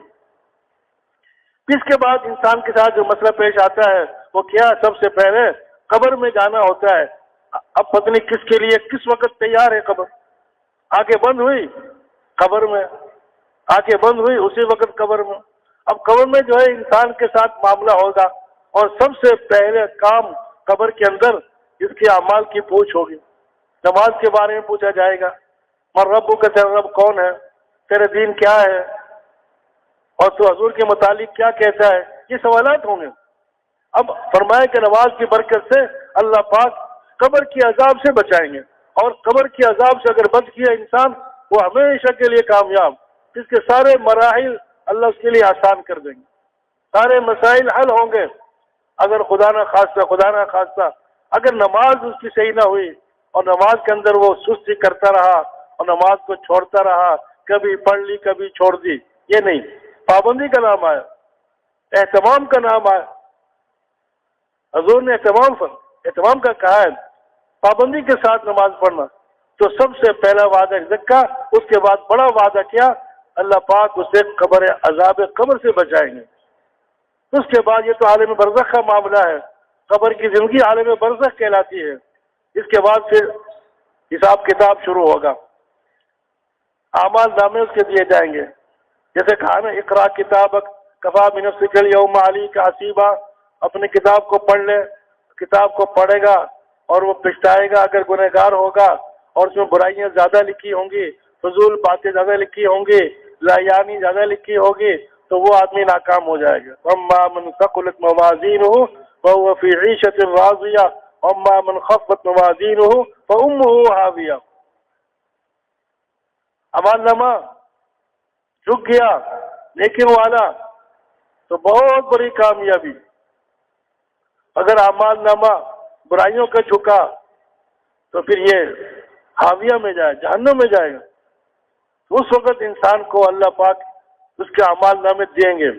S1: اس کے بعد انسان کے ساتھ جو مسئلہ پیش آتا ہے وہ کیا؟ سب سے پہلے قبر میں جانا ہوتا ہے۔ اب پتہ نہیں کس کے لیے کس وقت تیار ہے قبر، آنکھیں بند ہوئی قبر میں، آنکھیں بند ہوئی اسی وقت قبر میں۔ اب قبر میں جو ہے انسان کے ساتھ معاملہ ہوگا، اور سب سے پہلے کام قبر کے اندر اس کے اعمال کی پوچھ ہوگی۔ نماز کے بارے میں پوچھا جائے گا، من ربک، تیرا رب کون ہے، تیرے دین کیا ہے، اور تو حضور کے متعلق کیا کہتا ہے، یہ سوالات ہوں گے۔ اب فرمایا کہ نماز کی برکت سے اللہ پاک قبر کی عذاب سے بچائیں گے، اور قبر کی عذاب سے اگر بچ گیا انسان وہ ہمیشہ کے لیے کامیاب، جس کے سارے مراحل اللہ اس کے لیے آسان کر دیں گے، سارے مسائل حل ہوں گے۔ اگر خدا نہ خواستہ اگر نماز اس کی صحیح نہ ہوئی اور نماز کے اندر وہ سستی کرتا رہا اور نماز کو چھوڑتا رہا، کبھی پڑھ لی کبھی چھوڑ دی، یہ نہیں، پابندی کا نام آیا، اہتمام کا نام آیا۔ حضور نے اہتمام کا کہا ہے، پابندی کے ساتھ نماز پڑھنا۔ تو سب سے پہلا وعدہ رزق کا، اس کے بعد بڑا وعدہ کیا؟ اللہ پاک اسے عذاب قبر سے بچائیں گے۔ اس کے بعد یہ تو عالم برزخ کا معاملہ ہے، قبر کی زندگی عالم برزخ کہلاتی ہے۔ اس کے بعد پھر حساب کتاب شروع ہوگا، اعمال نامے اس کے دیے جائیں گے، جیسے کہا نا اقرا کتابک کفا بنفسک الیوم علیک حسیبا، اپنی کتاب کو پڑھ لے، کتاب کو پڑھے گا اور وہ پچھتائے گا اگر گنہگار ہوگا، اور اس میں برائیاں زیادہ لکھی ہوں گی، فضول باتیں زیادہ لکھی ہوں گی، لایانی زیادہ لکھی ہوگی، تو وہ آدمی ناکام ہو جائے گا۔ اما من ثقلت موازینہ فهو فی عیشۃ راضیہ اما من خفت موازینہ فامہ ہاویہ۔ اعمال نامہ جھک گیا لیکن والا تو بہت بڑی کامیابی۔ اگر اعمال نامہ برائیوں کا جھکا تو پھر یہ حاویہ میں جائے، جہنم میں جائے گا۔ اس وقت انسان کو اللہ پاک اس کے اعمال نامے دیں گے،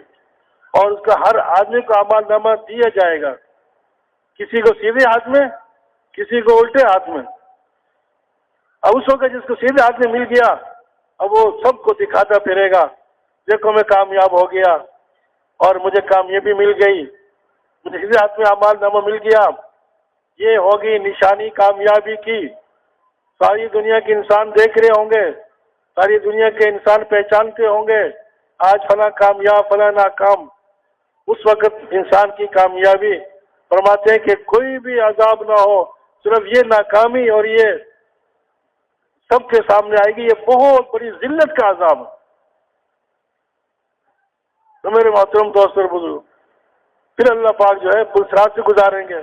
S1: اور اس کا ہر آدمی کو اعمال نامہ دیا جائے گا، کسی کو سیدھے ہاتھ میں، کسی کو الٹے ہاتھ میں۔ اب اس وقت جس کو سیدھے ہاتھ میں مل گیا، اب وہ سب کو دکھاتا پھرے گا، دیکھو میں کامیاب ہو گیا اور مجھے کامیابی مل گئی، مجھے سیدھے ہاتھ میں اعمال نامہ مل گیا۔ یہ ہوگی نشانی کامیابی کی، ساری دنیا کے انسان دیکھ رہے ہوں گے، ساری دنیا کے انسان پہچانتے ہوں گے آج فلاں کامیاب فلاں ناکام۔ اس وقت انسان کی کامیابی فرماتے ہیں کہ کوئی بھی عذاب نہ ہو، صرف یہ ناکامی اور یہ سب کے سامنے آئے گی، یہ بہت بڑی ذلت کا عذاب ہے۔ تو میرے محترم دوست اور بزرگ، پھر اللہ پاک جو ہے پل صراط سے گزاریں گے،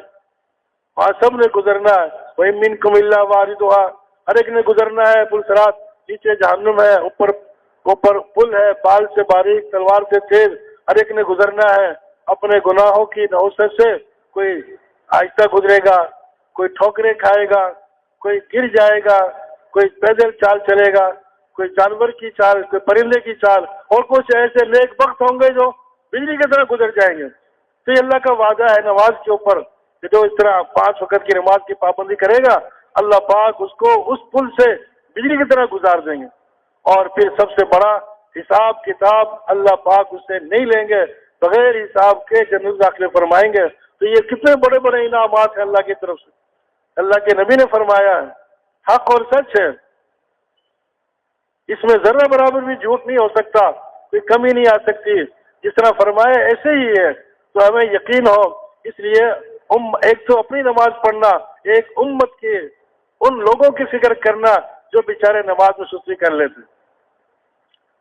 S1: وہاں سب نے گزرنا ہے۔ وَإِن مِّنكُمْ إِلَّا وَارِدُهَا، ہر ایک نے گزرنا ہے پل صراط۔ نیچے جہنم ہے، اوپر پل ہے، بال سے باریک تلوار سے تیز، ہر ایک نے گزرنا ہے۔ اپنے گناہوں کی نحوست سے کوئی آہستہ گزرے گا، کوئی ٹھوکریں کھائے گا، کوئی گر جائے گا، کوئی پیدل چال چلے گا، کوئی جانور کی چال، کوئی پرندے کی چال، اور کچھ ایسے نیک بخت ہوں گے جو بجلی کی طرح گزر جائیں گے۔ تو یہ اللہ کا وعدہ ہے نماز کے اوپر کہ جو اس طرح 5 وقت کی نماز کی پابندی کرے گا، اللہ پاک اس کو اس پل سے بجلی کی طرح گزار دیں گے، اور پھر سب سے بڑا حساب کتاب اللہ پاک اس سے نہیں لیں گے، بغیر حساب کے جنت داخل فرمائیں گے۔ تو یہ کتنے بڑے بڑے انعامات ہیں اللہ کی طرف سے۔ اللہ کے نبی نے فرمایا ہے، حق اور سچ ہے، اس میں ذرہ برابر بھی جھوٹ نہیں ہو سکتا، کوئی کمی نہیں آ سکتی، جس طرح فرمایا ایسے ہی ہے۔ تو ہمیں یقین ہو، اس لیے ایک تو اپنی نماز پڑھنا، ایک امت کے ان لوگوں کی فکر کرنا جو بیچارے نماز میں سستی کر لیتے،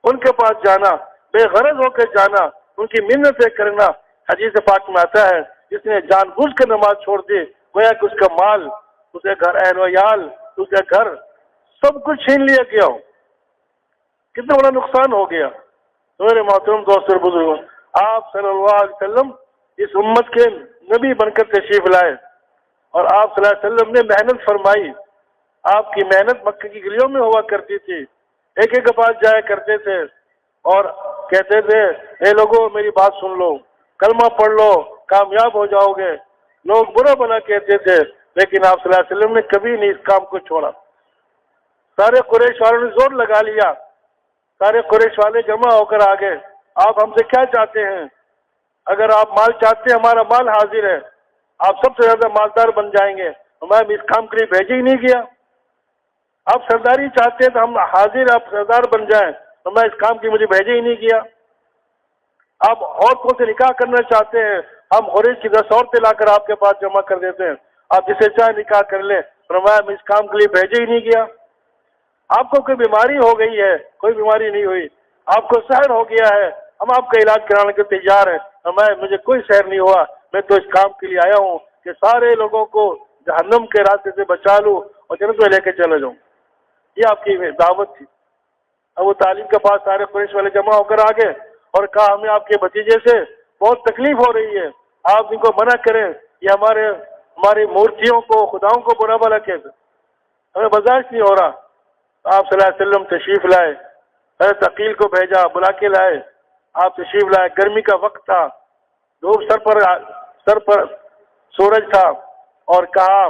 S1: ان کے پاس جانا، بے غرض ہو کے جانا، ان کی منتیں کرنا۔ حدیث پاک میں آتا ہے جس نے جان بوجھ کے نماز چھوڑ دی، گویا کہ اس کا مال اسے گھر اہل ویال اسے گھر سب کچھ چھین لیا گیا ہو، کتنا بڑا نقصان ہو گیا۔ میرے محترم دوست اور بزرگوں، آپ صلی اللہ علیہ وسلم اس امت کے نبی بن کر تشریف لائے اور آپ صلی اللہ علیہ وسلم نے محنت فرمائی۔ آپ کی محنت مکہ کی گلیوں میں ہوا کرتی تھی، ایک ایک کے پاس جایا کرتے تھے اور کہتے تھے اے لوگوں میری بات سن لو، کلمہ پڑھ لو، کامیاب ہو جاؤ گے۔ لوگ برا بھلا کہتے تھے لیکن آپ صلی اللہ علیہ وسلم نے کبھی نہیں اس کام کو چھوڑا۔ سارے قریش والوں نے زور لگا لیا، سارے قریش والے جمع ہو کر آگے، آپ ہم سے کیا چاہتے ہیں؟ اگر آپ مال چاہتے ہیں ہمارا مال حاضر ہے، آپ سب سے زیادہ مالدار بن جائیں گے، ہمیں اس کام کے لیے بھیجا ہی نہیں گیا۔ آپ سرداری چاہتے ہیں تو ہم حاضر، آپ سردار بن جائیں، ہمیں اس کام کی مجھے بھیجا ہی نہیں گیا۔ آپ عورتوں سے نکاح کرنا چاہتے ہیں، ہم قریش کی 10 عورتیں لا کر آپ کے پاس جمع کر دیتے ہیں، آپ جسے چاہے نکاح کر لیں، ہمیں اس کام کے لیے بھیجا ہی نہیں گیا۔ آپ کو کوئی بیماری ہو گئی ہے، کوئی بیماری نہیں ہوئی، آپ کو سحر ہو گیا ہے، ہم آپ کا علاج کرانے کے تیار ہیں، مجھے کوئی سحر نہیں ہوا، میں تو اس کام کے لیے آیا ہوں کہ سارے لوگوں کو جہنم کے راستے سے بچا لوں اور جنت میں لے کے چلے جاؤں۔ یہ آپ کی دعوت تھی۔ ابو طالب کے پاس سارے قریش والے جمع ہو کر آگے اور کہا ہمیں آپ کے بھتیجے سے بہت تکلیف ہو رہی ہے، آپ ان کو منع کریں، یہ ہماری مورتیوں کو خداؤں کو برا بھلا کہتے، ہمیں برداشت نہیں ہو رہا۔ آپ صلی اللہ علیہ وسلم تشریف لائے، حضرت عقیل کو بھیجا، بلا کے لائے، آپ تشریف لائے، گرمی کا وقت تھا، دھوپ سر پر سورج تھا، اور کہا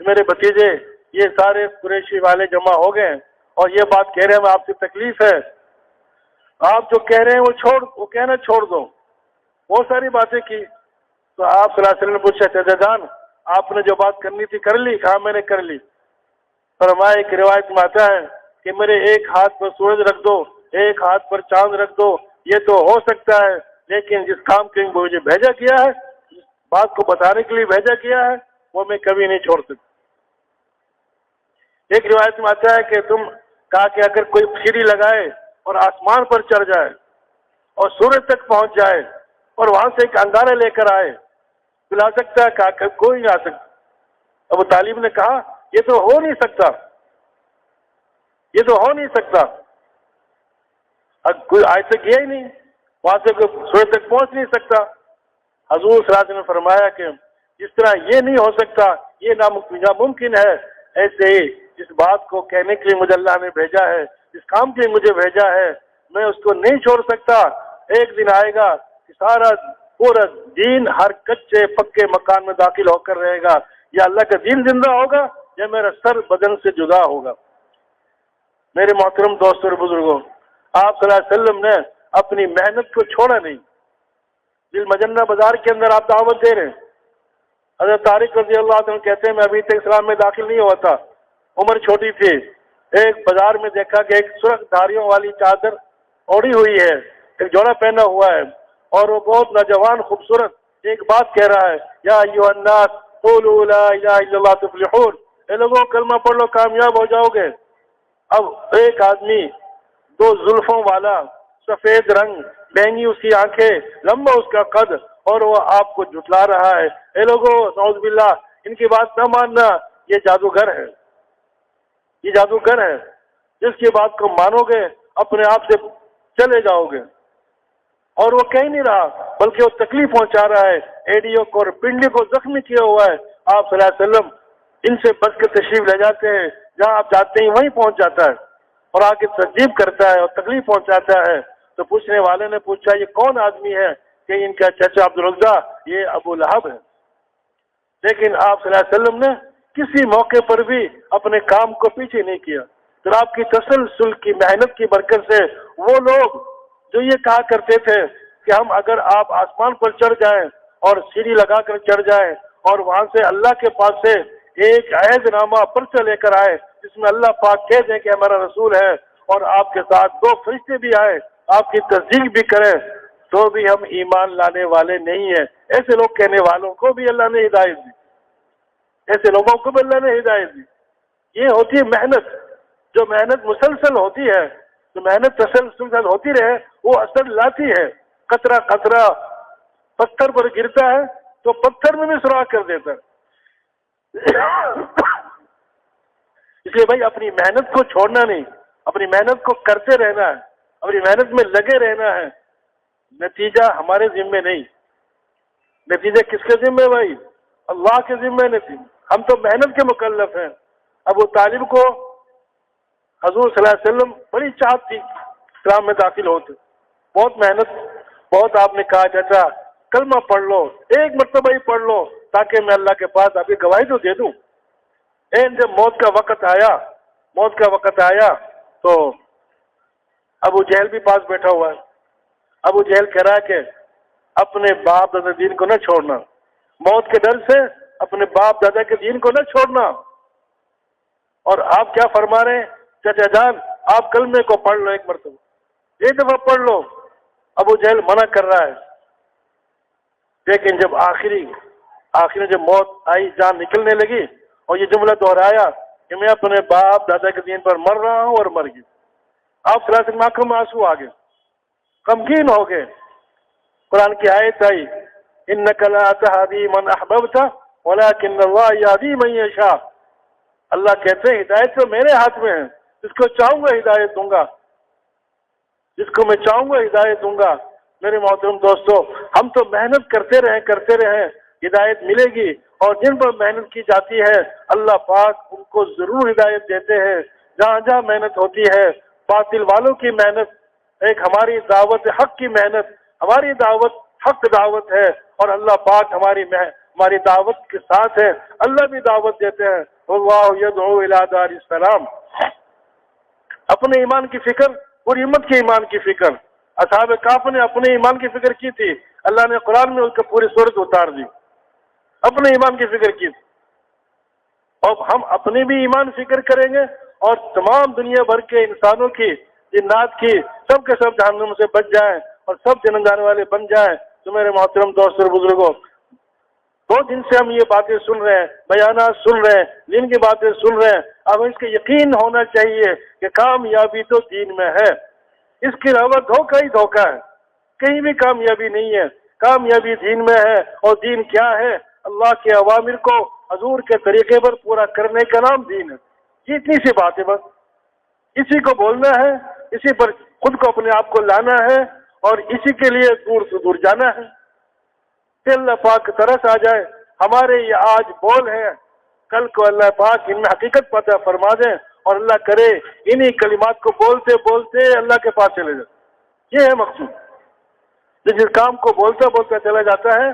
S1: میرے بھتیجے یہ سارے قریشی والے جمع ہو گئے اور یہ بات کہہ رہے ہیں آپ سے تکلیف ہے، آپ جو کہہ رہے ہیں وہ کہنا چھوڑ دو۔ بہت ساری باتیں کی تو آپ صلی اللہ علیہ وسلم نے پوچھا چچا جان آپ نے جو بات کرنی تھی کر لی؟ کہا میں نے کر لی۔ فرمایا ایک روایت میں آتا ہے کہ میرے ایک ہاتھ پر سورج رکھ دو، ایک ہاتھ پر چاند رکھ دو، یہ تو ہو سکتا ہے، لیکن جس کام کے لیے مجھے بھیجا گیا ہے، جس بات کو بتانے کے لیے بھیجا گیا ہے، وہ میں کبھی نہیں چھوڑ سکتا۔ ایک روایت میں آتا ہے کہ تم کہا کہ اگر کوئی سیڑھی لگائے اور آسمان پر چڑھ جائے اور سورج تک پہنچ جائے اور وہاں سے ایک انگارہ لے کر آئے تو لا سکتا ہے؟ کہا کہ کوئی نہیں آ سکتا۔ ابو طالب نے کہا یہ تو ہو نہیں سکتا، یہ تو ہو نہیں سکتا، کوئی آج تک گیا ہی نہیں، وہاں سے کوئی سورج تک پہنچ نہیں سکتا۔ حضور صلی اللہ علیہ وسلم نے فرمایا کہ جس طرح یہ نہیں ہو سکتا، یہ ناممکن ہے، ایسے ہی جس بات کو کہنے کے لیے مجھے اللہ نے بھیجا ہے، جس کام کے لیے مجھے بھیجا ہے، میں اس کو نہیں چھوڑ سکتا۔ ایک دن آئے گا کہ سارا پورا دین ہر کچے پکے مکان میں داخل ہو کر رہے گا، یا اللہ کا دین زندہ ہوگا یا میرا سر بدن سے جدا ہوگا۔ میرے محترم دوستوں اور بزرگوں، آپ صلی اللہ علیہ وسلم نے اپنی محنت کو چھوڑا نہیں۔ دل مجنہ بازار کے اندر آپ دعوت دے رہے ہیں، حضرت طارق رضی اللہ عنہ کہتے ہیں میں ابھی تک اسلام میں داخل نہیں ہوا تھا، عمر چھوٹی تھی، ایک بازار میں دیکھا کہ ایک سرخ دھاریوں والی چادر اوڑھی ہوئی ہے، ایک جوڑا پہنا ہوا ہے اور وہ بہت نوجوان خوبصورت ایک بات کہہ رہا ہے، یا ایھا الناس قولوا لا الہ الا اللہ تفلحون، اے لوگوں کلمہ پڑھ لو کامیاب ہو جاؤ گے۔ اب ایک آدمی 2 زلفوں والا، سفید رنگ، بہنگی اس کی آنکھیں، لمبا اس کا قد، اور وہ آپ کو جھٹلا رہا ہے، اے لوگوں نعوذ باللہ ان کی بات نہ ماننا، یہ جادوگر ہے، یہ جادوگر ہے، جس کی بات کو مانو گے اپنے آپ سے چلے جاؤ گے۔ اور وہ کہہ نہیں رہا بلکہ وہ تکلیف پہنچا رہا ہے، ایڈیوں کو اور پنڈلی کو زخمی کیا ہوا ہے۔ آپ صلی اللہ علیہ وسلم ان سے بچ کے تشریف لے جاتے ہیں، جہاں آپ جاتے ہیں وہیں پہنچ جاتا ہے اور آ کے ترغیب کرتا ہے اور تکلیف پہنچاتا ہے۔ تو پوچھنے والے نے پوچھا یہ کون آدمی ہے؟ کہ ان کا چچا عبدالعزیٰ، یہ ابو لہب ہے۔ لیکن آپ صلی اللہ علیہ وسلم نے کسی موقع پر بھی اپنے کام کو پیچھے نہیں کیا۔ پھر آپ کی تسلسل کی محنت کی برکت سے وہ لوگ جو یہ کہا کرتے تھے کہ ہم اگر آپ آسمان پر چڑھ جائیں اور سیڑھی لگا کر چڑھ جائیں اور وہاں سے اللہ کے پاس سے ایک عہد نامہ پرچہ لے کر آئے جس میں اللہ پاک کہہ دیں کہ ہمارا رسول ہے اور آپ کے ساتھ 2 فرشتے بھی آئے آپ کی تصدیق بھی کریں، تو بھی ہم ایمان لانے والے نہیں ہیں، ایسے لوگ کہنے والوں کو بھی اللہ نے ہدایت دی، ایسے لوگوں کو بھی اللہ نے ہدایت دی۔ یہ ہوتی ہے محنت، جو محنت مسلسل ہوتی ہے، تو محنت تسلسل ہوتی رہے وہ اثر لاتی ہے۔ قطرہ قطرہ پتھر پر گرتا ہے تو پتھر میں بھی سوراخ کر دیتا ہے۔ اس لیے بھائی اپنی محنت کو چھوڑنا نہیں، اپنی محنت کو کرتے رہنا ہے، اپنی محنت میں لگے رہنا ہے. نتیجہ ہمارے ذمے نہیں. نتیجہ کس کے ذمے بھائی؟ اللہ کے ذمے. نتیجہ ہم تو محنت کے مکلف ہیں. ابو طالب کو حضور صلی اللہ علیہ وسلم بڑی چاہت تھی اسلام میں داخل ہوتے، بہت محنت، بہت آپ نے کہا چچا کلمہ پڑھ لو، ایک مرتبہ ہی پڑھ لو تاکہ میں اللہ کے پاس آپ کی گواہی تو دے دوں. جب موت کا وقت آیا تو ابو جہل بھی پاس بیٹھا ہوا ہے. ابو جہل کہہ رہا ہے کہ اپنے باپ دادا دین کو نہ چھوڑنا، موت کے ڈر سے اپنے باپ دادا کے دین کو نہ چھوڑنا. اور آپ کیا فرما رہے ہیں؟ چچا جان آپ کلمے کو پڑھ لو، ایک مرتبہ، ایک دفعہ پڑھ لو. ابو جہل منع کر رہا ہے. لیکن جب آخری جب موت آئی، جان نکلنے لگی اور یہ جملہ دہرایا کہ میں اپنے باپ دادا کے دین پر مر رہا ہوں، اور مر گئی. آپ صلی اللہ علیہ وسلم آنکھوں میں آنسو آ گئے، غمگین ہو گئے. قرآن کی آیت آئی انک لا تہدی من احببت ولکن اللہ یہدی من یشاء. اللہ کہتے ہیں ہدایت تو میرے ہاتھ میں ہے، جس کو چاہوں گا ہدایت دوں گا، جس کو میں چاہوں گا ہدایت دوں گا. میرے محترم دوستو، ہم تو محنت کرتے رہیں، ہدایت ملے گی. اور جن پر محنت کی جاتی ہے اللہ پاک ان کو ضرور ہدایت دیتے ہیں. جہاں جہاں محنت ہوتی ہے، باطل والوں کی محنت، ایک ہماری دعوت حق کی محنت، ہماری دعوت حق دعوت ہے، اور اللہ پاک ہماری دعوت کے ساتھ ہے. اللہ بھی دعوت دیتے ہیں، اللہ یدعو الی دار السلام. اپنے ایمان کی فکر، پوری امت کے ایمان کی فکر. اصحاب کہف نے اپنے ایمان کی فکر کی تھی، اللہ نے قرآن میں اس کو پوری صورت اتار دی. اپنے ایمان کی فکر کی تھی. اب ہم اپنے بھی ایمان فکر کریں گے اور تمام دنیا بھر کے انسانوں کی، جنات کی، سب کے سب جہنم سے بچ جائیں اور سب جنم جانے والے بن جائیں. تو میرے محترم دوست اور بزرگوں، 2 دن سے ہم یہ باتیں سن رہے ہیں، بیانات سن رہے ہیں، دین کی باتیں سن رہے ہیں. اب اس کا یقین ہونا چاہیے کہ کامیابی تو دین میں ہے، اس کے علاوہ دھوکہ ہی دھوکہ ہے، کہیں بھی کامیابی نہیں ہے. کامیابی دین میں ہے. اور دین کیا ہے؟ اللہ کے اوامر کو حضور کے طریقے پر پورا کرنے کا نام دین ہے. یہ اتنی سی بات ہے، بس اسی کو بولنا ہے، اسی پر خود کو اپنے آپ کو لانا ہے اور اسی کے لیے دور سے دور جانا ہے کہ اللہ پاک ترس آ جائے. ہمارے یہ آج بول ہے، کل کو اللہ پاک ان میں حقیقت پتہ فرما دیں اور اللہ کرے انہی کلمات کو بولتے بولتے اللہ کے پاس چلے جائیں. یہ ہے مقصود. جس کام کو بولتا بولتا چلا جاتا ہے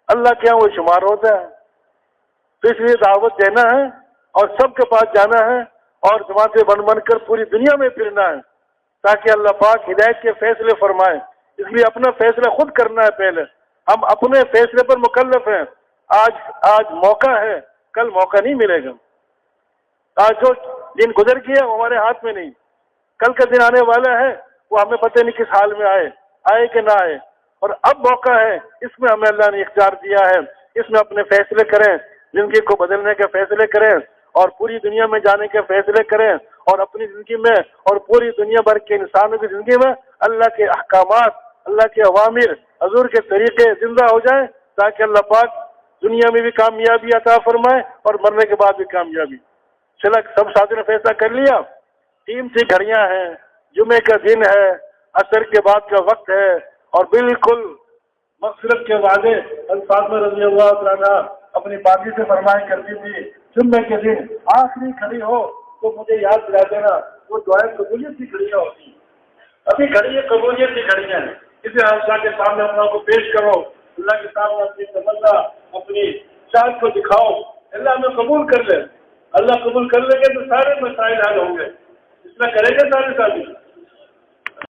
S1: اللہ کے یہاں وہ شمار ہوتا ہے. تو اس لیے دعوت دینا ہے اور سب کے پاس جانا ہے اور جماعتیں بن بن کر پوری دنیا میں پھرنا ہے تاکہ اللہ پاک ہدایت کے فیصلے فرمائے. اس لیے اپنا فیصلہ خود کرنا ہے. پہلے ہم اپنے فیصلے پر مکلف ہیں. آج موقع ہے، کل موقع نہیں ملے گا. آج جو دن گزر گیا وہ ہمارے ہاتھ میں نہیں. کل کا دن آنے والا ہے، وہ ہمیں پتہ نہیں کس حال میں آئے کہ نہ آئے. اور اب موقع ہے، اس میں ہمیں اللہ نے اختیار دیا ہے. اس میں اپنے فیصلے کریں، زندگی کو بدلنے کے فیصلے کریں اور پوری دنیا میں جانے کے فیصلے کریں اور اپنی زندگی میں اور پوری دنیا بھر کے انسانوں کی زندگی میں اللہ کے احکامات، اللہ کے اوامر، حضور کے طریقے زندہ ہو جائیں تاکہ اللہ پاک دنیا میں بھی کامیابی عطا فرمائے اور مرنے کے بعد بھی کامیابی. چلا سب ساتھیوں نے فیصلہ کر لیا. 3 سی گھڑیاں ہیں، جمعے کا دن ہے، عصر کے بعد کا وقت ہے اور بالکل مغفرت کے وعدے فاطمہ رضی اللہ تعالیٰ اپنی باقی سے فرمایا کرتی تھی. جمعے کے دن آخری کھڑی ہو تو مجھے یاد دلا دینا. وہ دعائیں قبولیت کی گھڑیاں ہوتی ہیں. ابھی گھڑی قبولیت کی گھڑیاں ہیں. اسے اللہ کے سامنے اپنا کو پیش کرو، اللہ کے سامنے اپنی تمنا، اپنی چاہت کو دکھاؤ. اللہ ہمیں قبول کر لے. اللہ قبول کر لے گے تو سارے مسائل حل ہوں گے. اس میں کریں گے سارے ساتھی.